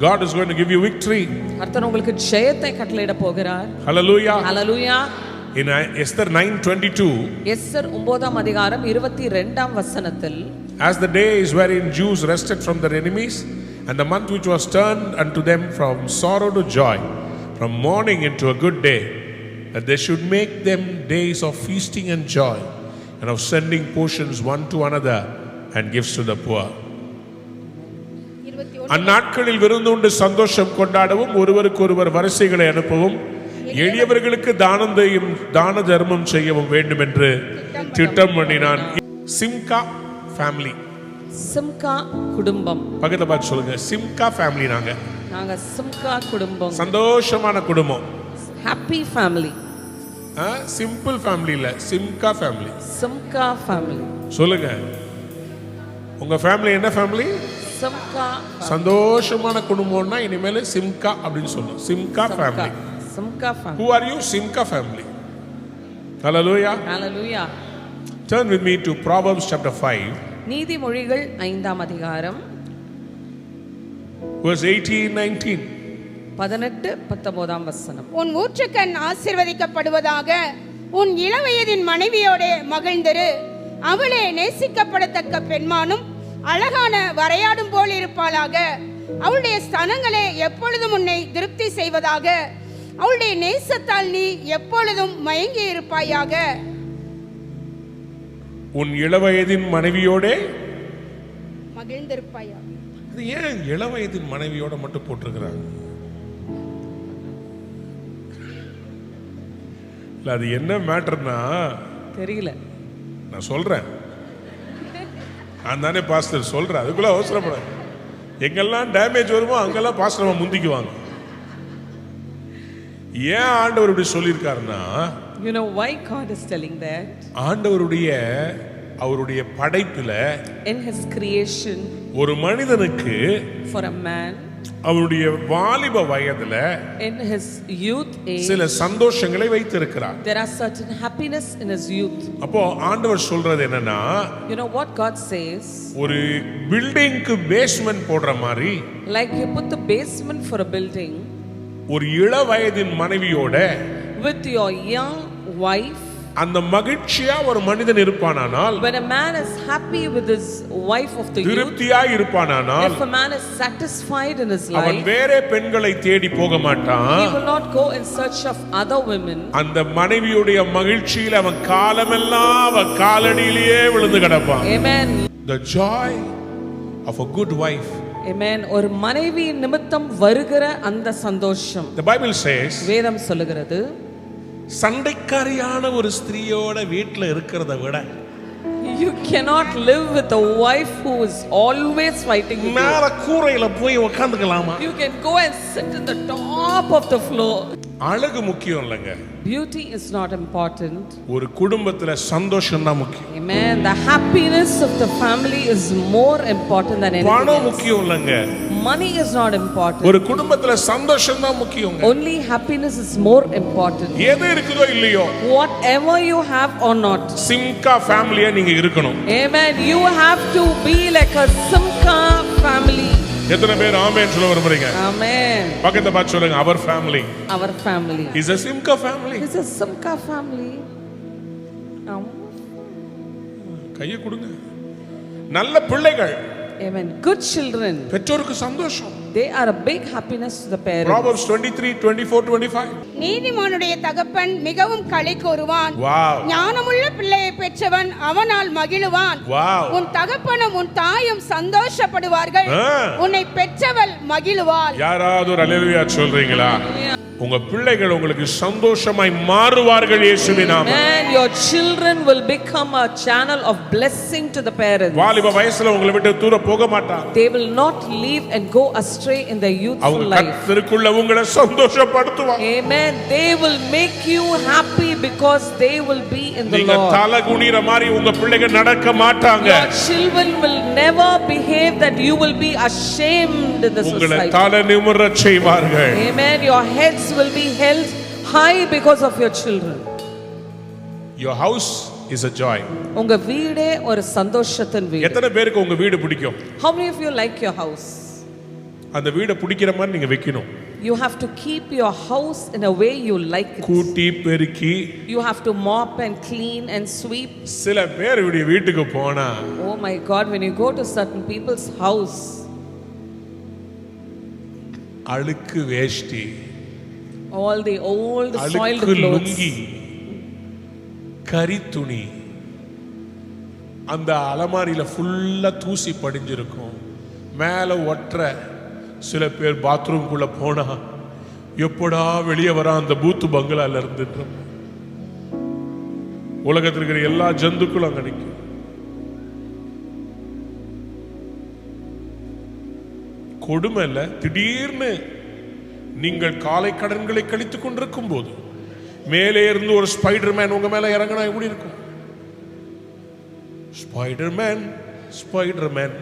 God is going to give you victory. கர்த்தர் உங்களுக்கு ஜெயத்தை கட்டளையிட போகிறார். Hallelujah. Hallelujah. In Esther 9:22, Esther 9ஆம் அதிகாரம் 22ஆம் வசனத்தில், as the days wherein Jews rested from their enemies, and the month which was turned unto them from sorrow to joy, from mourning into a good day, that they should make them days of feasting and joy, and of sending portions one to another and gifts to the poor. அந்நாட்களில் விருந்துண்டு சந்தோஷம் கொண்டாடவும், ஒருவருக்கு ஒருவர் வரிசைகளை அனுப்பவும், எளியவர்களுக்கு தான தர்மம் செய்யவும் வேண்டும் என்று திட்டம் பண்ணினான். சிம்கா ஃபேமிலி. சிம்கா குடும்பம். பக்கத்துல பார்த்து சொல்லுங்க, சிம்கா ஃபேமிலி. நாங்க சிம்கா குடும்பம், சந்தோஷமான குடும்பம். Happy family. சிம்பிள் ஃபேமிலி இல்ல, சிம்கா ஃபேமிலி. சிம்கா ஃபேமிலி. சொல்லுங்க, உங்க ஃபேமிலி என்ன ஃபேமிலி? சிம்கா. சந்தோஷமான குடும்பம்னா இனிமேல் சிம்கா அப்படின்னு சொல்லணும். Simha family. Simha family. Who are you? Simka family. Hallelujah. Hallelujah. Turn with me to Proverbs chapter 5, நீதிமொழிகள் 5ஆம் அதிகாரம் verse 18-19. 18-19 வசனம். உன் ஊற்றுக்கண் ஆசீர்வதிக்கப்படுவதாக, உன் இளவயதின் மனைவியோட மகிழ்ந்திரு. அவளே நேசிக்கப்படத்தக்க பெண்மானும் அழகான வரையாடும் போல் இருப்பாளாக. அவளுடைய ஸ்தனங்களே எப்பொழுதும் உன்னை திருப்தி செய்வதாக. அவளுடைய நேசத்தால் நீ எப்பொழுதும் மயங்கி இருப்பாயாக. உன் இளவயதின் மனைவியோடே மகிழ்ந்திருப்பாயாக. அது ஏன் இளவயதின் மனைவியோட மட்டும் போட்டிருக்கிறாங்க? இல்ல, அது என்ன மேட்டர்னா தெரியல, நான் சொல்றேன். நான் தானே பாஸ்டர் சொல்றேன், அதுக்குள்ள அவசரப்படாது. எங்கெல்லாம் டேமேஜ் வருமோ அங்கெல்லாம் பாஸ்டர் முந்திக்குவாங்க. ஏன் ஆண்டவர் இப்படி சொல்லியிருக்காருன்னா, you know why God is telling that? அவருடைய படைப்புல In his creation, ஒரு மனிதனுக்கு for a man அவருடைய வாலிப வயதுல in his youth age, சில சந்தோஷங்களை வைத்திருக்கிறார். there are certain happiness in his youth. அப்போ ஆண்டவர் சொல்றது என்னன்னா, You know what God says? ஒரு பில்டிங்க்கு பேஸ்மெண்ட் போடுற மாதிரி, Like you put the basement for a building, ஒரு இள வயதின் மனைவியோட with your young wife. அந்த மகிழ்ச்சியா ஒரு மனிதன் இருப்பானானால், When a man is happy with his wife of the youth, திருப்தியா இருப்பானானால், if a man is satisfied in his அவன் life, வேற பெண்களை தேடி போக he மாட்டான். will not go in search of other women. அந்த மனைவியுடைய மகிழ்ச்சியில அவன் காலமெல்லாம் அவன் காலடியிலேயே விழுந்து கிடப்பான். Amen. The joy of a good wife. Amen. ஒரு மனைவி நிமித்தம் வருகிற அந்த சந்தோஷம், The Bible says, வேதம் சொல்லுகிறது, சண்டைக்காரியான ஒரு ஸ்திரீயோட வீட்டுல இருக்கிறத விட you cannot live with a wife who is always fighting with you. மேல கூரையில போய் உட்காந்துக்கலாமா? You can go and sit in the top of the floor. அழகு முக்கியம் இல்லைங்க, Beauty is not important. ஒரு குடும்பத்துல சந்தோஷம் தான் முக்கியம். Amen. The happiness of the family is more important than anything பணம் else. முக்கியம் இல்லைங்க, Money is not important. ஒரு குடும்பத்துல சந்தோஷம் தான் முக்கியம். Only happiness is more important. எது இருக்குதோ இல்லையோ, Whatever you have or not. Simha ஃபேமிலியா நீங்க இருக்கணும். Amen. You have to be like a Simca family. எத்தனை பேர் ஆமென் சொல்ல விரும்புறீங்க? Amen. பக்கத்தை பார்த்து சொல்லுங்க, அவர் family Our family is a Simca family. is a Simca family. கையை கொடுங்க. நல்ல பிள்ளைகள், Amen. Good children, பெற்றோருக்கு சந்தோஷம். they are a big happiness to the parents. Proverbs 23:24-25. நீதிமானுடைய தகப்பன் மிகவும் களி கூறுவான். Wow. ஞானமுள்ள பிள்ளையை பெற்றவன் அவனால் மகிழுவான். Wow. உன் தகப்பனும் உன் தாயும் சந்தோஷப்படுவார்கள். உன்னை பெற்றவள் மகிழுவாள். யாராவது ஒரு அல்லேலூயா சொல்றீங்களா? உங்க பிள்ளைகள் உங்களுக்கு சந்தோஷமாய் மாறுவார்கள் இயேசுவின் நாமத்தில். Man, your children will become a channel of blessing to the parents. வாலிப வயசுல உங்களை விட்டு தூர போக மாட்டாங்க. They will not leave and go astray in their youthful அவங்க life. கர்த்தருக்குள்ள உங்களை சந்தோஷப்படுத்துவாங்க. Amen. They will make you happy because they will be in the நீங்க Lord. தலை குனிற மாதிரி உங்க பிள்ளைங்க நடக்க மாட்டாங்க. Your children will never behave that you will be ashamed in the உங்களை society. தலை நிமிரச் செய்வார்கள். Amen. Your heads will be held high because of your children. Your house is a joy. உங்க வீடே ஒரு சந்தோஷத்தின் வீடு. எத்தனை பேருக்கு உங்க வீடு பிடிக்கும்? How many of you like your house? அந்த வீடை பிடிக்கிற மாதிரி நீங்க வைக்கணும். You have to keep your house in a way you like it. கூட்டி பெருக்கி. You have to mop and clean and sweep. சில பேர் வீட்டுக்கு போனா, Oh my God, when you go to certain people's house, அழுக்கு வேஷ்டி, all the old soiled அழுக்கு clothes, lungi, கரி துணி, அந்த அலமாரியில ஃபுல்லா தூசி படிஞ்சிருக்கும், மேல ஒற்ற. சில பேர் பாத்ரூம்குள்ள போனா எப்படா வெளியே வர அந்த பூத்து பங்களால இருந்து. உலகத்தில் இருக்கிற எல்லா ஜந்துக்களும் அங்க நிற்கும். கொடுமை இல்ல? திடீர்னு நீங்கள் காலை கடன்களை கழித்துக் கொண்டிருக்கும் போது மேலே இருந்து ஒரு ஸ்பைடர்மேன் உங்க மேல இறங்கினா எப்படி இருக்கும்? ஸ்பைடர்மேன்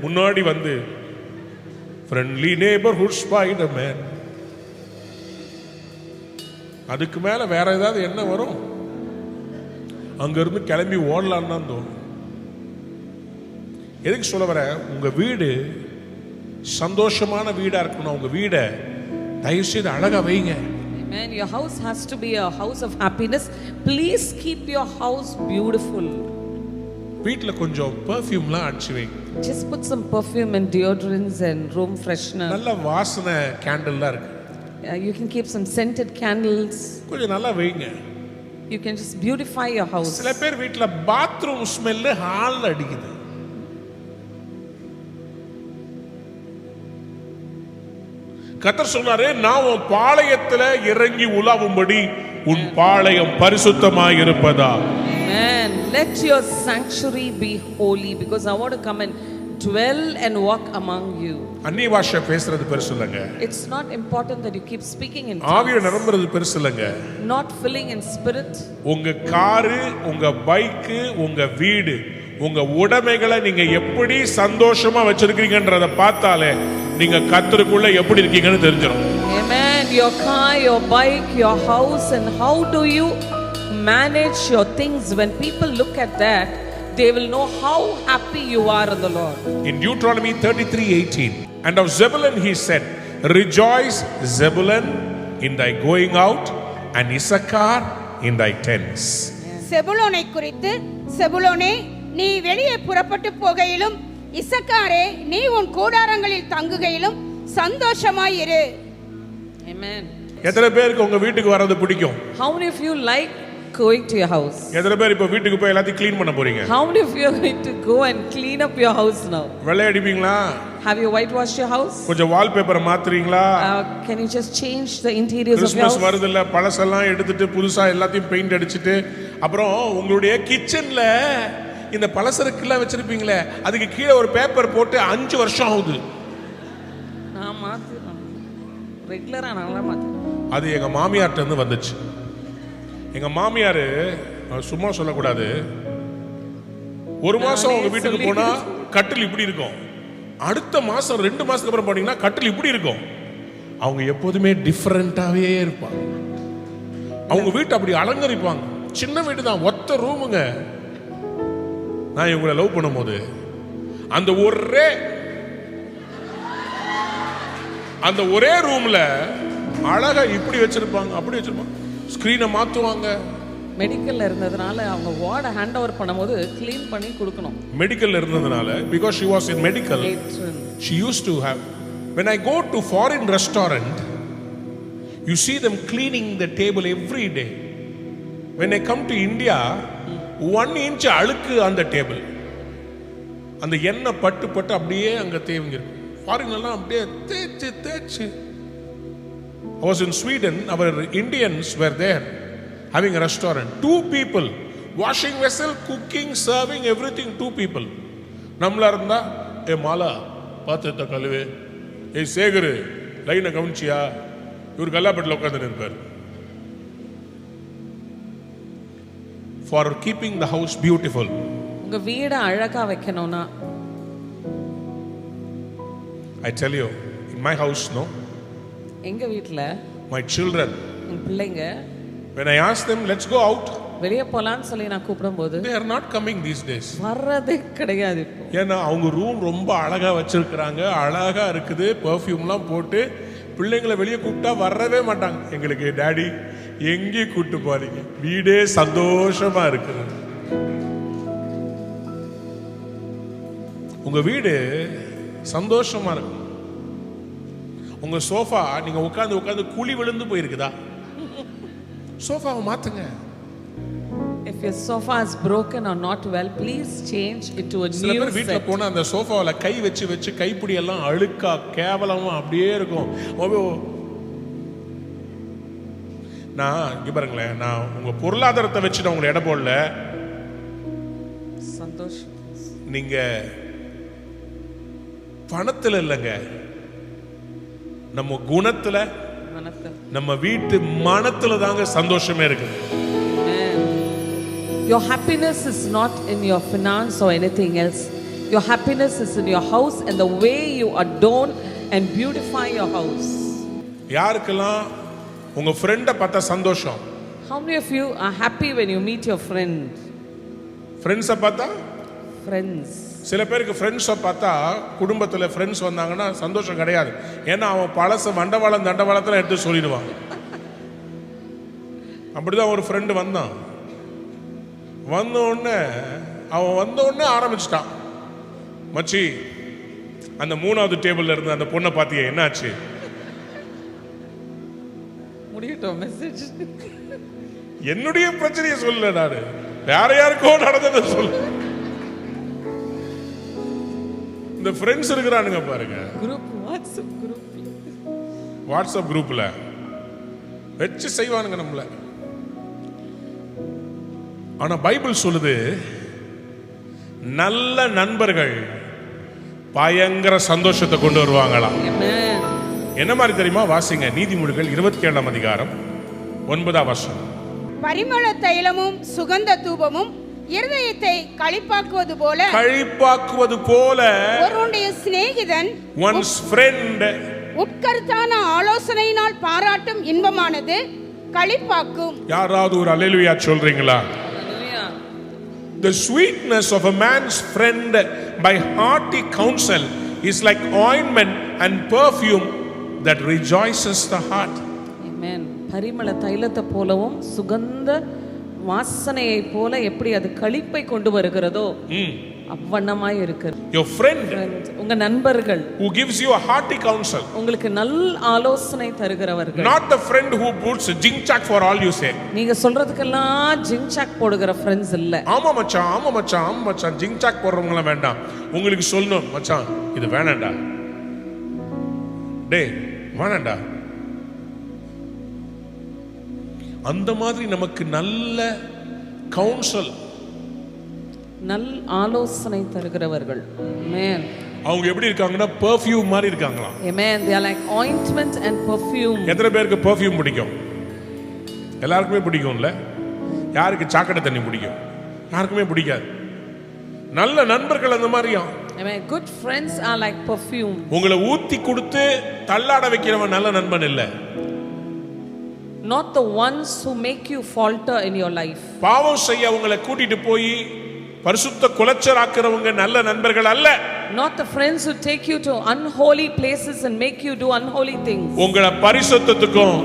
முன்னாடி வந்து ஃப்ரெண்ட்லி நெய்பர்ஹுட் ஸ்பைடர்மேன். அதுக்கு மேல வேற ஏதாவது என்ன வரும்? அங்க இருந்து கிளம்பி ஓடலான்னு தான் தோணும். எதுக்கு சொல்ல வர, உங்க வீடு சந்தோஷமான வீடா இருக்கணும். உங்க வீடை தயவு செய்து அழகா வைங்க. Amen. Your house has to be a house of happiness. Please keep your house beautiful. வீட்ல கொஞ்சம் பெர்ஃப்யூம்லாம் அடிச்சு வைங்க. Just put some perfume and deodorants and room freshener. நல்ல வாசனை கேண்டில்லாம் இருக்கு. You can keep some scented candles. கொஞ்சம் நல்லா வைங்க. You can just beautify your house. சில பேர் வீட்ல பாத்ரூம் ஸ்மெல் ஹால்ல அடிக்குது. கர்த்தர் சொன்னாரே, நான் உன் பாளையத்துல இறங்கி உலாவும்படி உன் பாளையம் பரிசுத்தமாய் இருப்பதா. Amen. Let your sanctuary be holy because I want to come and dwell and walk among you. அந்நிய பாஷை பேசுறது பெருசு இல்லைங்க. It's not important that you keep speaking in ஆவியில tongues. நிரம்புறது பெருசு இல்லைங்க. Not filling in spirit. உங்க காரு, உங்க பைக்கு, உங்க வீடு, உங்க உடைமைகளை நீங்க எப்படி சந்தோஷமா வச்சிருக்கீங்கன்றத பார்த்தாலே நீங்க கர்த்தருக்குள்ள எப்படி இருக்கீங்கன்னு தெரிஞ்சிடும். Amen. Your car, your bike, your house, and how do you manage your things? When people look at that, they will know how happy you are in the Lord. In Deuteronomy 33:18, and of Zebulun he said, rejoice Zebulun in thy going out, and Issachar in thy tents. செபுலோனை குறித்து, செபுலோனே நீ வெளியே புறப்பட்டு போகையிலும், இசக்காரே நீ உன் கூடாரங்களில் தங்குகையிலும் சந்தோஷமாயிரு. Amen. எத்தனை பேருக்கு உங்க வீட்டுக்கு வர்றது பிடிக்கும்? How many of you like going to your house? எத்தனை பேர் இப்ப வீட்டுக்கு போய் எல்லாத்தையும் க்ளீன் பண்ண போறீங்க? How many of you are going to go and clean up your house now? வெள்ளை அடிப்பீங்களா? Have you whitewashed your house? கொஞ்சம் வால்பேப்பரை மாத்துறீங்களா? Can you just change the interiors of your Christmas house? வருது இல்ல, பழசெல்லாம் எடுத்துட்டு புதுசா எல்லாத்தையும் பெயிண்ட் அடிச்சிட்டு, அப்புறம் உங்களுடைய கிச்சன்ல இந்த பழசருக்குலாம் வச்சிருப்பீங்களே, அதுக்கு கீழே ஒரு பேப்பர் போட்டு 5 வருஷம் ஆகுது. நான் மாத்துறேன், ரெகுலரா நல்லா மாத்துறேன். அது எங்க மாமியார்ட்ட இருந்து வந்துச்சு. எங்க மாமியாரு சும்மா சொல்லக்கூடாது, ஒரு மாசம் உங்க வீட்டுக்கு போனா கட்டில் இப்படி இருக்கும், அடுத்த மாசம் 2 மாசத்துக்கு அப்புறம் போனீங்கன்னா கட்டில் இப்படி இருக்கும். அவங்க எப்போதுமே டிஃபரெண்டாவே இருப்பாங்க. அவங்க வீட்டை அப்படி அலங்கரிப்பாங்க. சின்ன வீடு தான், ஒத்த ரூமுங்க. நான் இவங்களை லவ் பண்ணும்போது அந்த ஒரே ரூம்ல அழகா இப்படி வச்சிருப்பாங்க, அப்படி வச்சிருப்பாங்க. ஸ்கிரீனை மாத்துவாங்க. மெடிக்கல்ல இருந்ததுனால அவங்க வார்டை ஹேண்ட் ஓவர் பண்ணும்போது க்ளீன் பண்ணி கொடுக்கணும். மெடிக்கல்ல இருந்ததுனால, because she was in medical, she used to have. When I go to foreign restaurant, you see them cleaning the table every day. When I come to India, 1 inch அழுக்கு அந்த table, அந்த எண்ணெய் பட்டு பட்டு அப்படியே அங்க தேவிங்க இருக்கும். ஃபாரின் எல்லாம் அப்படியே தேய்ச்சு தேய்ச்சு. I was in Sweden, our Indians were there having a restaurant. 2 people washing vessel, cooking, serving, everything. 2 people. நம்மளா இருந்தா, ஏ மாலா பாத்திரத்தை கழுவு, ஏ சேகரு லைனை கவனிச்சியா, இவர் கல்லாப்பட்டில் உட்கார்ந்து இருப்பார். For keeping the house beautiful. உங்க வீடை அழகா வைக்கணும்னா, I tell you, in my house, no, எங்க வீட்ல my children, என் பிள்ளைங்க when I ask them let's go out, வெளியே போலான்னு சொல்லி நான் கூப்பிடும்போது they are not coming these days. வர்றதே கிடையாது. இப்போ ஏன்னா அவங்க ரூம் ரொம்ப அழகா வச்சிருக்கிறாங்க, அழகா இருக்குது, பெர்ஃப்யூம்லாம் போட்டு. பிள்ளைங்களை வெளியே கூப்பிட்டா வரவே மாட்டாங்க. எங்களுக்கு டாடி எங்கே கூப்பிட்டு போறீங்க, வீடே சந்தோஷமா இருக்குது. உங்க வீடு சந்தோஷமா இருக்கும். உங்க சோஃபா நீங்க உட்கார்ந்து உட்கார்ந்து குழி விழுந்து போயிருக்குதா, சோஃபாவை மாத்துங்க. If your sofa is broken or not well, please change it to a சில new பேர் வீட்டுல set. போனா அந்த சோஃபாவில் கை வச்சு வச்சு கைப்பிடி எல்லாம் அழுக்கா கேவலமா அப்படியே இருக்கும். நான் இங்க பாருங்களேன், நான் உங்க பொருளாதாரத்தை வச்சு நான் உங்களை எடை போடல. சந்தோஷம் நீங்க பணத்துல இல்லைங்க, நம்ம குணத்துல, மனத்துல. நம்ம வீட்டு மனத்துல தாங்க சந்தோஷமே இருக்கு. Your happiness is not in your finance or anything else. Your happiness is in your house and the way you adorn and beautify your house. யாருக்கெல்லாம் உங்க ஃப்ரெண்டை பார்த்தா சந்தோஷம்? How many of you are happy when you meet your friend? ஃப்ரெண்ட்ஸை பார்த்தா Friends. சில பேருக்கு ஃப்ரெண்ட்ஸை பார்த்தா குடும்பத்தில் ஃப்ரெண்ட்ஸ் வந்தாங்கன்னா சந்தோஷம் கிடையாது. ஏன்னா அவன் பழச வண்டவாளம் தண்டவாளத்தில் எடுத்து சொல்லிடுவான். அப்படிதான் ஒரு ஃப்ரெண்டு வந்தான். வந்த உடனே ஆரம்பிச்சிட்டான், மச்சி அந்த 3வது டேபிள்ல இருந்து அந்த பொண்ணை பார்த்தியே என்னாச்சு? முடியட்டும் மெசேஜ். என்னுடைய பிரச்சனையை சொல்லல, நானு வேற யாருக்கோ நடந்ததை சொல்லு. இந்த ஃப்ரெண்ட்ஸ் இருக்கிறானுங்க பாருங்க, குரூப் வாட்ஸ்அப் குரூப்ல வச்சு செய்வானுங்க நம்மள. ஆனா பைபிள் சொல்லுது, நல்ல நண்பர்கள் பயங்கர சந்தோஷத்தை கொண்டு வருவாங்களாம். என்ன மாதிரி தெரியுமா? வாசிங்க நீதிமொழிகள் 27ஆம் அதிகாரம் 9ஆம் வசனம். பரிமள தைலமும் சுகந்த தூபமும் இருதயத்தை களிப்பாக்குவது போல ஒருவனுடைய சிநேகிதன் one's friend உட்கருத்தான ஆலோசனையினால் பாராட்டும் இன்பமானது களிப்பாக்கும். யாராவது ஒரு அல்லேலூயா சொல்றீங்களா? Hallelujah. The sweetness of a man's friend by hearty counsel is like ointment and perfume that rejoices the heart. Amen. பரிமள தைலத்தை போலவும் சுகந்த வாசனையை போல எப்படி அது களிப்பை கொண்டு வருகிறதோ அவ்வண்ணமாய் இருக்கிறது. Your friend, உங்க நண்பர்கள், who gives you a hearty counsel, உங்களுக்கு நல்ல ஆலோசனை தருகிறவர்கள். not the friend who puts jing chak for all you say. நீங்க சொல்றதுக்கெல்லாம் ஜிங் சாக் போடுகிற ஃப்ரெண்ட்ஸ் இல்ல. ஆமா மச்சான் ஜிங் சாக் போடுறவங்க வேண்டாம். உங்களுக்கு சொல்லணும், மச்சான் இது வேணாண்டா, டேய் வேணாண்டா. அந்த மாதிரி நமக்கு நல்ல கவுன்சில், நல் ஆலோசனை தருகிறவர்கள். Amen. அவங்க எப்படி இருக்காங்கன்னா பெர்ஃப்யூம் மாதிரி இருக்காங்களாம். Amen. They are like ointment and perfume. எத்தனை பேருக்கு பெர்ஃப்யூம் பிடிக்கும்? எல்லாருக்குமே பிடிக்கும்ல. யாருக்கு சாக்கடை தண்ணி பிடிக்கும்? யாருக்குமே பிடிக்காது. நல்ல நண்பர்கள் அந்த மாதிரியா. Amen. Good friends are like perfume. உங்களை ஊத்தி கொடுத்து தள்ளாட வைக்கிறவன் நல்ல நண்பன் இல்ல. Not the ones who make you falter in your life. பாவம் செய்ய உங்களை கூட்டிட்டு போய் பரிசுத்த குலச்சராக்குறவங்க நல்ல நண்பர்கள் அல்ல. Not the friends who take you to unholy places and make you do unholy things. உங்களை பரிசுத்தத்துக்கும்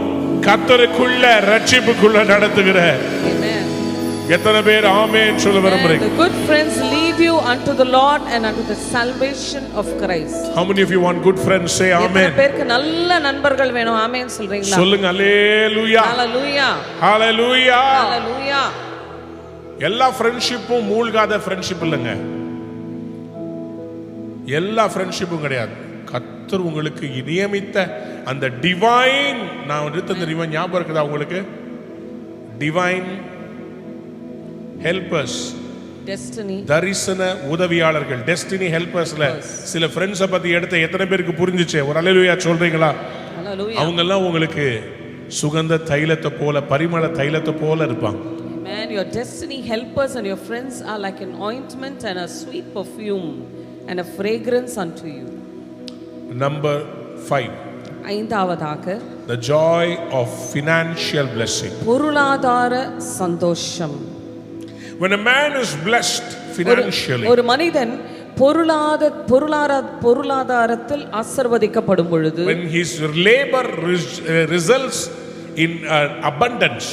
கர்த்தருக்குள்ள ரட்சிப்புக்குள்ள நடத்துகிற. Amen. எத்தனை பேர் ஆமென் சொல்ல விரும்புறீங்க? The good friends lead you unto the Lord and unto the salvation of Christ. How many of you want good friends? Say amen. எத்தனை பேருக்கு நல்ல நண்பர்கள் வேணும்? ஆமென் சொல்றீங்களா? சொல்லுங்க அல்லேலூயா. Hallelujah. Hallelujah. Hallelujah. எல்லா ஃப்ரெண்ட்ஷிப்பும் மூழ்காத ஃப்ரெண்ட்ஷிப் இல்லைங்க. எல்லா ஃப்ரெண்ட்ஷிப்பும் கிடையாது. கர்த்தர் உங்களுக்கு நியமித்த அந்த டிவைன், நான் எடுத்த தெரியுமா, ஞாபகம் இருக்குதா உங்களுக்கு? Divine helpers, Destiny. தரிசன உதவியாளர்கள், டெஸ்டினி ஹெல்பர்ஸ்ல சில ஃப்ரெண்ட்ஸை பத்தி எடுத்த எத்தனை பேருக்கு புரிஞ்சுச்சு? ஒரு அல்லேலூயா சொல்றீங்களா? Hallelujah. அவங்க எல்லாம் உங்களுக்கு சுகந்த தைலத்தை போல, பரிமள தைலத்தை போல இருப்பாங்க. Amen. Your destiny helpers and your friends are like an ointment and a sweet perfume and a fragrance unto you. Number 5. ஐந்தாவதாக, The joy of financial blessing. பொருளாதார சந்தோஷம். When a man is blessed financially, ஒரு மனிதன் பொருளாதாரத்தில் ஆசீர்வதிக்கப்படும் பொழுது, when his labor results in abundance,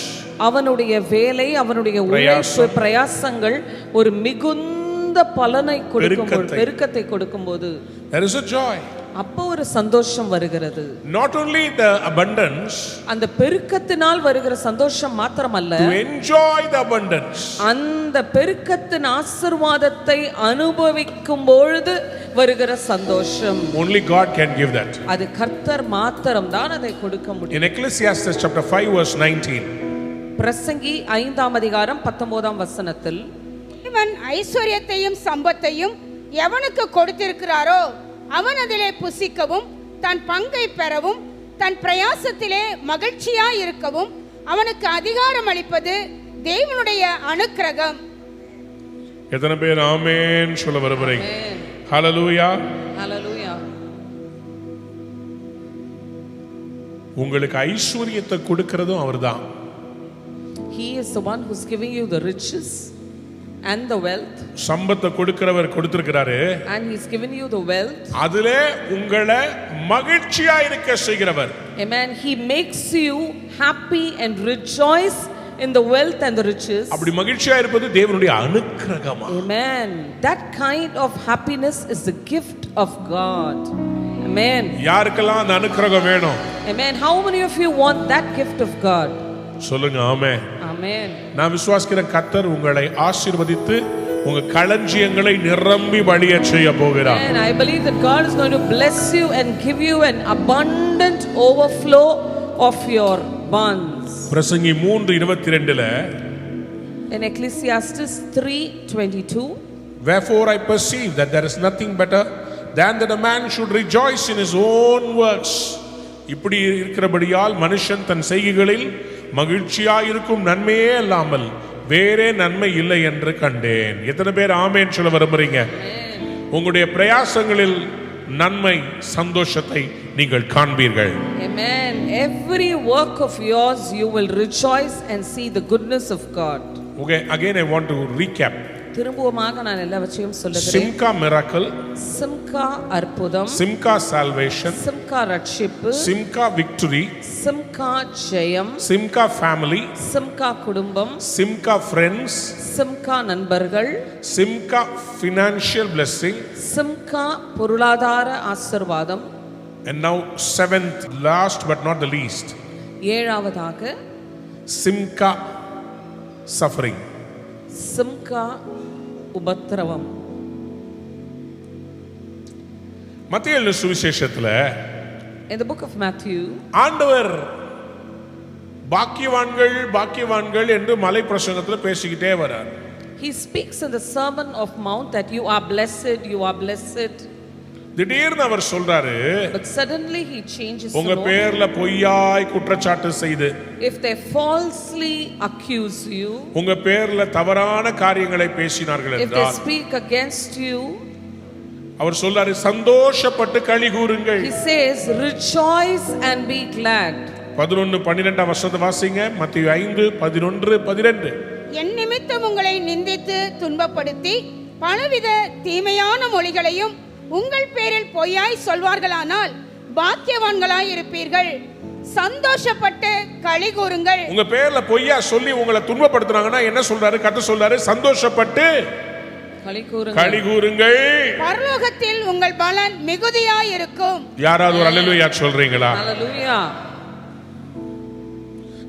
அவனுடைய வேலை, அவனுடைய உழைப்பு, பிரயாசங்கள் ஒரு மிகுந்த பலனை கொடுக்கும்போது, பெருக்கத்தை கொடுக்கும்போது, there is a joy. அப்போ ஒரு சந்தோஷம் வருகிறது. Not only the abundance, அந்த பெருக்கத்தினால் வருகிற சந்தோஷம் மாத்திரமல்ல, to enjoy the abundance, அந்த பெருக்கத்தின் ஆசீர்வாதத்தை அனுபவிக்கும் பொழுது வருகிற சந்தோஷம். only God can give that. அது கர்த்தர் மாத்திரம் தான் அதை கொடுக்க முடியும். In Ecclesiastes chapter 5 verse 19, பிரசங்கி 5ஆம் அதிகாரம் 19ஆம் வசனத்தில், இவன் ஐஸ்வர்யத்தையும் சம்பத்தையும் எவனுக்கு கொடுத்திருக்கிறாரோ அவன் அதிலே புசிக்கவும், தன் பங்கை பெறவும், தன் பிரயாசத்திலே மகிழ்ச்சியாய் இருக்கவும் அவனுக்கு அதிகாரம் அளிப்பது தேவனுடைய அனுக்கிரகம். எத்தனை பேர் ஆமென் சொல்ல விரும்புறீங்க? ஹalleluya. ஹalleluya. உங்களுக்கு ஐஸ்வரியத்தை கொடுக்கிறதும் அவர்தான். He is the one who's giving you the riches. and the wealth, சம்பத்தை கொடுக்கிறவர் கொடுத்திருக்கிறாரு, and he's given you the wealth. அதிலே உங்களை மகிழ்ச்சியா இருக்க செய்கிறவர். Amen. He makes you happy and rejoice in the wealth and the riches. அப்படி மகிழ்ச்சியா இருப்பது தேவனுடைய அனுக்கிரகமா. Amen. That kind of happiness is the gift of God. Amen. யாருக்கெல்லாம் அந்த அனுக்கிரகம் வேணும்? Amen. How many of you want that gift of God? சொல்லுங்க ஆமென். Amen. நான் விசுவாசிக்கிறேன் கர்த்தர் உங்களை ஆசீர்வதித்து உங்க களஞ்சியங்களை நிரம்பி வழிய செய்ய போகிறார். And I believe that God is going to bless you and give you an abundant overflow of your barns. பிரசங்கி 3:22ல In Ecclesiastes 3:22, Wherefore I perceive that there is nothing better than that a man should rejoice in his own works. இப்படி இருக்கிறபடியால் மனுஷன் தன் செய்கைகளில் மகிழ்ச்சியா இருக்கும் நன்மையே அல்லாமல் வேறே நன்மை இல்லை என்று கண்டேன். எத்தனை பேர் ஆமென் சொல்ல விரும்புறீங்க? உங்களுடைய பிரயாசங்களில் நன்மை சந்தோஷத்தை நீங்கள் காண்பீர்கள். Amen. Every work of yours you will rejoice and see the goodness of God. Okay, again I want to recap. திரும்பவுமாக நான் எல்லாவற்றையும் சொல்லுகிறேன். Simca miracle, சிம்கா அற்புதம், Simca salvation, சிம்கா ரட்சிப்பு, Simca victory, சிம்கா ஜெயம், Simca family, சிம்கா குடும்பம், Simca friends, சிம்கா நண்பர்கள், Simca financial blessing, சிம்கா பொருளாதார ஆசீர்வாதம், and now seventh, last but not the least, ஏழாவதாக Simca suffering. சிம்கா உபத்திரவம். மத்தேயு எழுதின சுவிசேஷத்துல In the book of Matthew, ஆண்டவர் பாக்கியவான்கள் பாக்கியவான்கள் என்று மலை பிரசங்கத்துல பேசிக்கிட்டே வரார். he speaks in the Sermon of Mount that you are blessed, you are blessed. திடீர்னு அவர் சொல்றாரு, But suddenly he changes the உங்க mode. பேர்ல பொய்யாய் குற்றச்சாட்டு செய்து If they falsely accuse you, உங்க பேர்ல தவறான காரியங்களை பேசினார்கள் if they என்றால் speak against you, அவர் சொல்றாரு, சந்தோஷப்பட்டு களி கூறுங்கள். he says, rejoice and be glad. 11-12 வசனத்தை வாசிங்க. மத்தேயு 5:11-12. என் நிமித்தம் உங்களை நிந்தித்து துன்பப்படுத்தி பலவித தீமையான மொழிகளையும் உங்கள் பேரில் பொய்யாய் சொல்வார்களானால் பாக்கியவான்களாய் இருப்பீர்கள். சந்தோஷப்பட்டு களி கூறுங்கள். உங்க பேர்ல பொய்யா சொல்லி உங்களை துன்பப்படுத்துறாங்கன்னா என்ன சொல்றாரு? கர்த்தர் சொல்றாரு, சந்தோஷப்பட்டு களி கூறுங்கள். பரலோகத்தில் உங்கள் பலன் மிகுதியாய் இருக்கும். யாராவது ஒரு அல்லேலூயா சொல்றீங்களா? Hallelujah.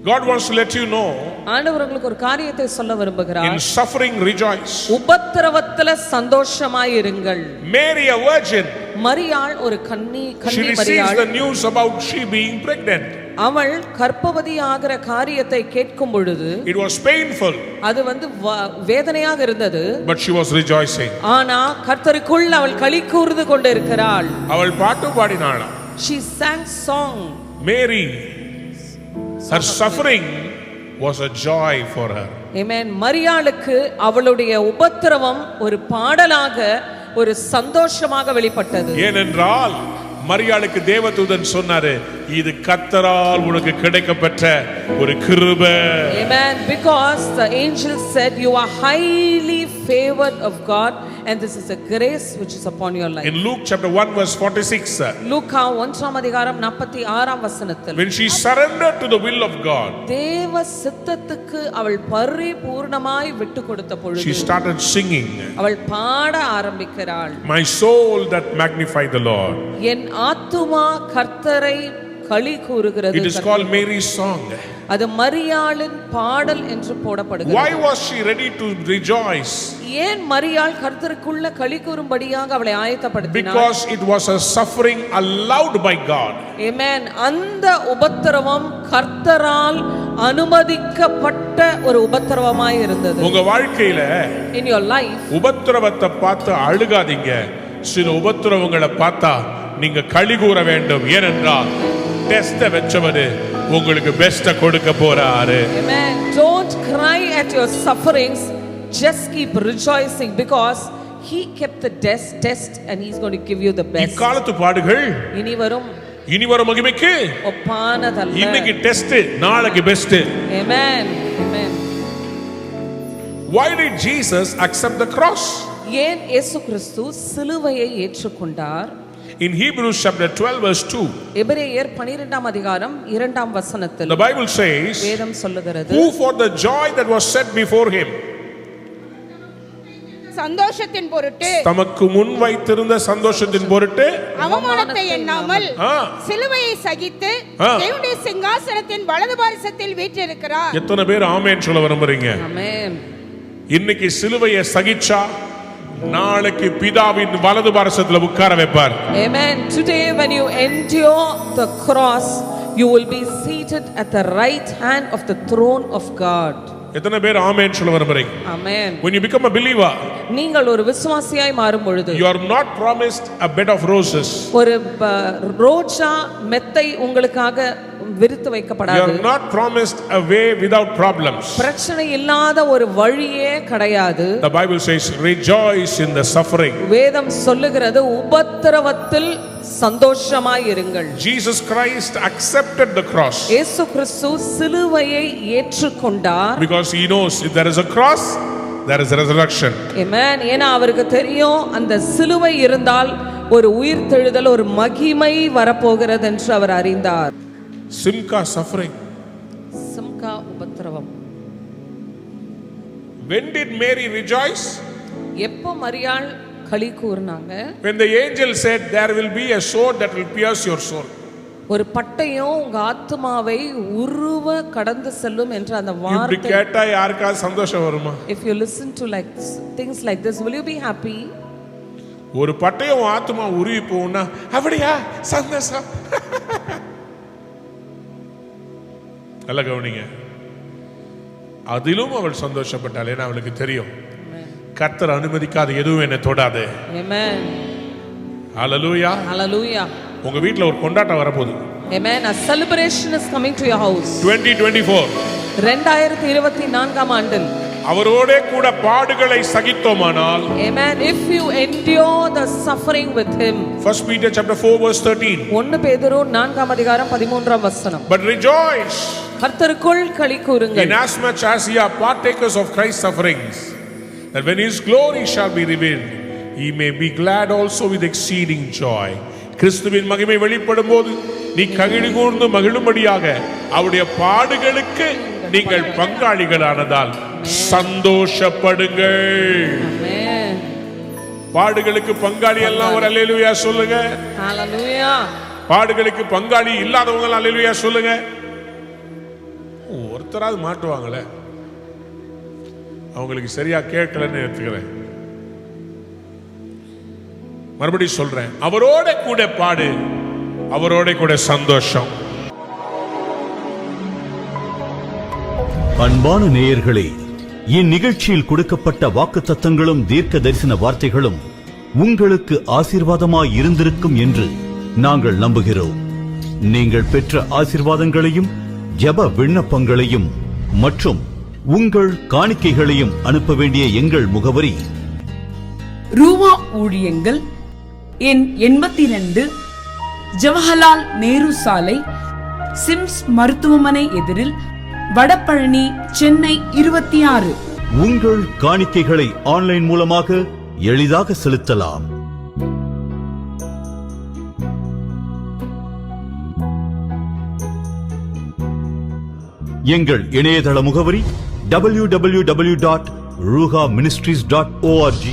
God wants to let you know, ஆண்டவர் உங்களுக்கு ஒரு காரியத்தை சொல்ல விரும்புகிறார். in suffering rejoice. உபத்திரவத்துல சந்தோஷமாய் இருங்கள். Mary, a virgin, மரியாள் ஒரு கன்னி she receives மரியாள். the news about she being pregnant. அவள் கர்ப்பவதியாகிற காரியத்தை கேட்கும் பொழுது It was painful, அது வேதனையாக இருந்தது. but she was rejoicing. ஆனா கர்த்தருக்குள் அவள் களி கூர்ந்து கொண்டிருக்கிறாள். அவள் பாட்டு பாடினாளாம். She sang song. Mary, her suffering was a joy for her. Amen. மரியாளுக்கு அவளுடைய உபத்திரவம் ஒரு பாடலாக ஒரு சந்தோஷமாக வெளிப்பட்டது. ஏனென்றால் மரியாளுக்கு தேவதூதன் சொன்னாரு, இது கர்த்தரால் உனக்கு கிடைக்கப்பெற்ற ஒரு கிருபை. Amen. Because the angel said you are highly favored of God and this is a grace which is upon your life. In Luke chapter 1:46, Luca 1:6 when she surrendered to the will of God, தேவ சித்தத்துக்கு அவள் பரிபூர்ணமாய் விட்டு கொடுத்த பொழுது she started singing, அவள் பாட ஆரம்பிக்கிறாள். my soul that magnify the Lord. என் ஆத்துமா கர்த்தரை களி கூறுகிறது. It is called Mary's song. அது மரியாளின் பாடல் என்று போடப்படுகிறது. Why was she ready to rejoice? ஏன் மரியாள் கர்த்தருக்குள்ள களி கூறும்படியாக அவளை ஆயத்தப்படுத்தினாள்? Because it was a suffering allowed by God. Amen. அந்த உபத்திரவம் கர்த்தரால் அனுமதிக்கப்பட்ட ஒரு உபத்திரவமாய் இருந்தது. உங்க வாழ்க்கையில In your life, உபத்திரவத்தை பார்த்து அழுகாதீங்க. சில உபத்திரவங்களை பார்த்தா நீங்க களி கூற வேண்டும். ஏனென்றால் டெஸ்ட வெச்சவரு உங்களுக்கு பெஸ்ட கொடுக்க போறாரு. Amen. Don't cry at your sufferings, just keep rejoicing because he kept the test and he's going to give you the best. இக்காலத்து பாடுகள் இனி வரும் மகிமைக்கு ஒப்பானதல்ல. இன்னைக்கு டெஸ்ட், நாளைக்கு best. Amen. Amen. Why did Jesus accept the cross? ஏன் இயேசு கிறிஸ்து சிலுவையை ஏற்றுக்கொண்டார்? In Hebrews chapter 12 verse 2, எபிரேயர் 12ஆம் அதிகாரம் 2ஆம் வசனத்தில் the Bible says, வேதம் சொல்லுகிறது, who for the joy that was set before him, சந்தோஷத்தின் பொருட்டு தமக்கு முன் வைத்திருந்த சந்தோஷத்தின் பொருட்டு அவமானத்தை எண்ணாமல் ஆ. சிலுவையை சகித்து ஆ. தேவனுடைய சிங்காசனத்தின் வலது பாரிசத்தில் வீற்றிருக்கிறார். எத்தனை பேர் ஆமென் சொல்ல விரும்புறீங்க? ஆமென். இன்னைக்கு சிலுவையை சகிச்சா நாளைக்கு பிதாவின் வலது பாரசத்துல உட்கார வைப்பார். Amen. Today when you endure the cross, you will be seated at the right hand of the throne of God. எத்தனை பேர் ஆமென் சொல்ல விரும்புறீங்க? Amen. When you become a believer, நீங்கள் ஒரு விசுவாசியாய் மாறும் பொழுது you are not promised a bed of roses. ஒரு ரோஜா மெத்தை உங்களுக்காக விரித்து You வைக்கப்படாது. are not promised a way without problems. பிரச்சனை இல்லாத ஒரு வழியே கிடையாது. The Bible says rejoice in the suffering. வேதம் சொல்லுகிறது உபத்திரவத்தில் சந்தோஷமாய் இருங்கள். Jesus Christ accepted the cross இயேசு கிறிஸ்து சிலுவையை ஏற்றுக்கொண்டார். because he knows if there is a cross, there is a resurrection. Amen. ஏன்னா அவருக்கு தெரியும் அந்த சிலுவை இருந்தால் ஒரு உயிர்த்தெழுதல், ஒரு மகிமை வரப்போகிறது என்று அவர் அறிந்தார். Simcha suffering. சிம்கா உபத்திரவம். When did Mary rejoice? எப்போ மரியாள் களி கூர்னாங்க? When the angel said there will be a sword that will pierce your soul. ஒரு பட்டயம் உங்க ஆத்துமாவை உருவ கடந்து செல்லும் என்ற அந்த இப்படி வார்த்தை. கேட்டா யாருக்காவது சந்தோஷம் வருமா? If you listen to like things like this, will you be happy? ஒரு பட்டயம் ஆத்துமா உருவி போனா அப்படியா சந்தோஷம். நல்ல கவனிங்க. அதிலும் அவள் சந்தோஷப்பட்டாள். ஏன்னா அவளுக்கு தெரியும் கர்த்தர் அனுமதிக்காத எதுவும் என்னை தொடாது. Amen. ஹalleluya. Hallelujah. உங்க வீட்ல ஒரு கொண்டாட்டம் வரப்போகுது. Amen. A celebration is coming to your house. 2024 2024ஆம் ஆண்டில் அவரோடே கூட பாடுகளை சகித்தோமானால், Amen. If you endure the suffering with him. 1 Peter chapter 4 verse 13. 1 பேதுரு 4ஆம் அதிகாரம் 13ஆம் வசனம். But rejoice கர்த்தருக்குள் களி கூருங்கள். inasmuch as ye are partakers of Christ's sufferings, that when his glory shall be revealed, ye may be glad also with exceeding joy. கிறிஸ்துவின் மகிமை வெளிப்படும் போது நீ ககிழி கூர்ந்து மகிழும்படியாக அவருடைய பாடுகளுக்கு நீங்கள் பங்காளிகளானதால் சந்தோஷப்படுங்கள். Amen. பாடுகளுக்கு பங்காளி எல்லாம் ஒரு அல்லேலூயா சொல்லுங்க. Hallelujah. பாடுகளுக்கு பங்காளி இல்லாதவங்க அல்லேலூயா சொல்லுங்க. ஒருத்தராவது மாட்டுவாங்களே, அவங்களுக்கு சரியா கேட்கலன்னு எடுத்துக்கிறேன். மறுபடியும் சொல்றேன், அவரோட கூட பாடு, அவரோட கூட சந்தோஷம். அன்பான நேயர்களே, இந்நிகழ்ச்சியில் கொடுக்கப்பட்ட வாக்குத்தத்தங்களும் தீர்க்க தரிசன வார்த்தைகளும் உங்களுக்கு ஆசீர்வாதமாய் இருந்திருக்கும் என்று நாங்கள் நம்புகிறோம். நீங்கள் பெற்ற ஆசீர்வாதங்களையும் ஜெப விண்ணப்பங்களையும் மற்றும் உங்கள் காணிக்கைகளையும் அனுப்ப வேண்டிய எங்கள் முகவரி ரூவா ஊழியங்கள் எண் 82, ஜவஹர்லால் நேரு சாலை, சிம்ஸ் மருத்துவமனை எதிரில், வடபழனி, சென்னை 26. உங்கள் காணிக்கைகளை ஆன்லைன் மூலமாக எளிதாக செலுத்தலாம். எங்கள் இணையதள முகவரி www.ruhaministries.org.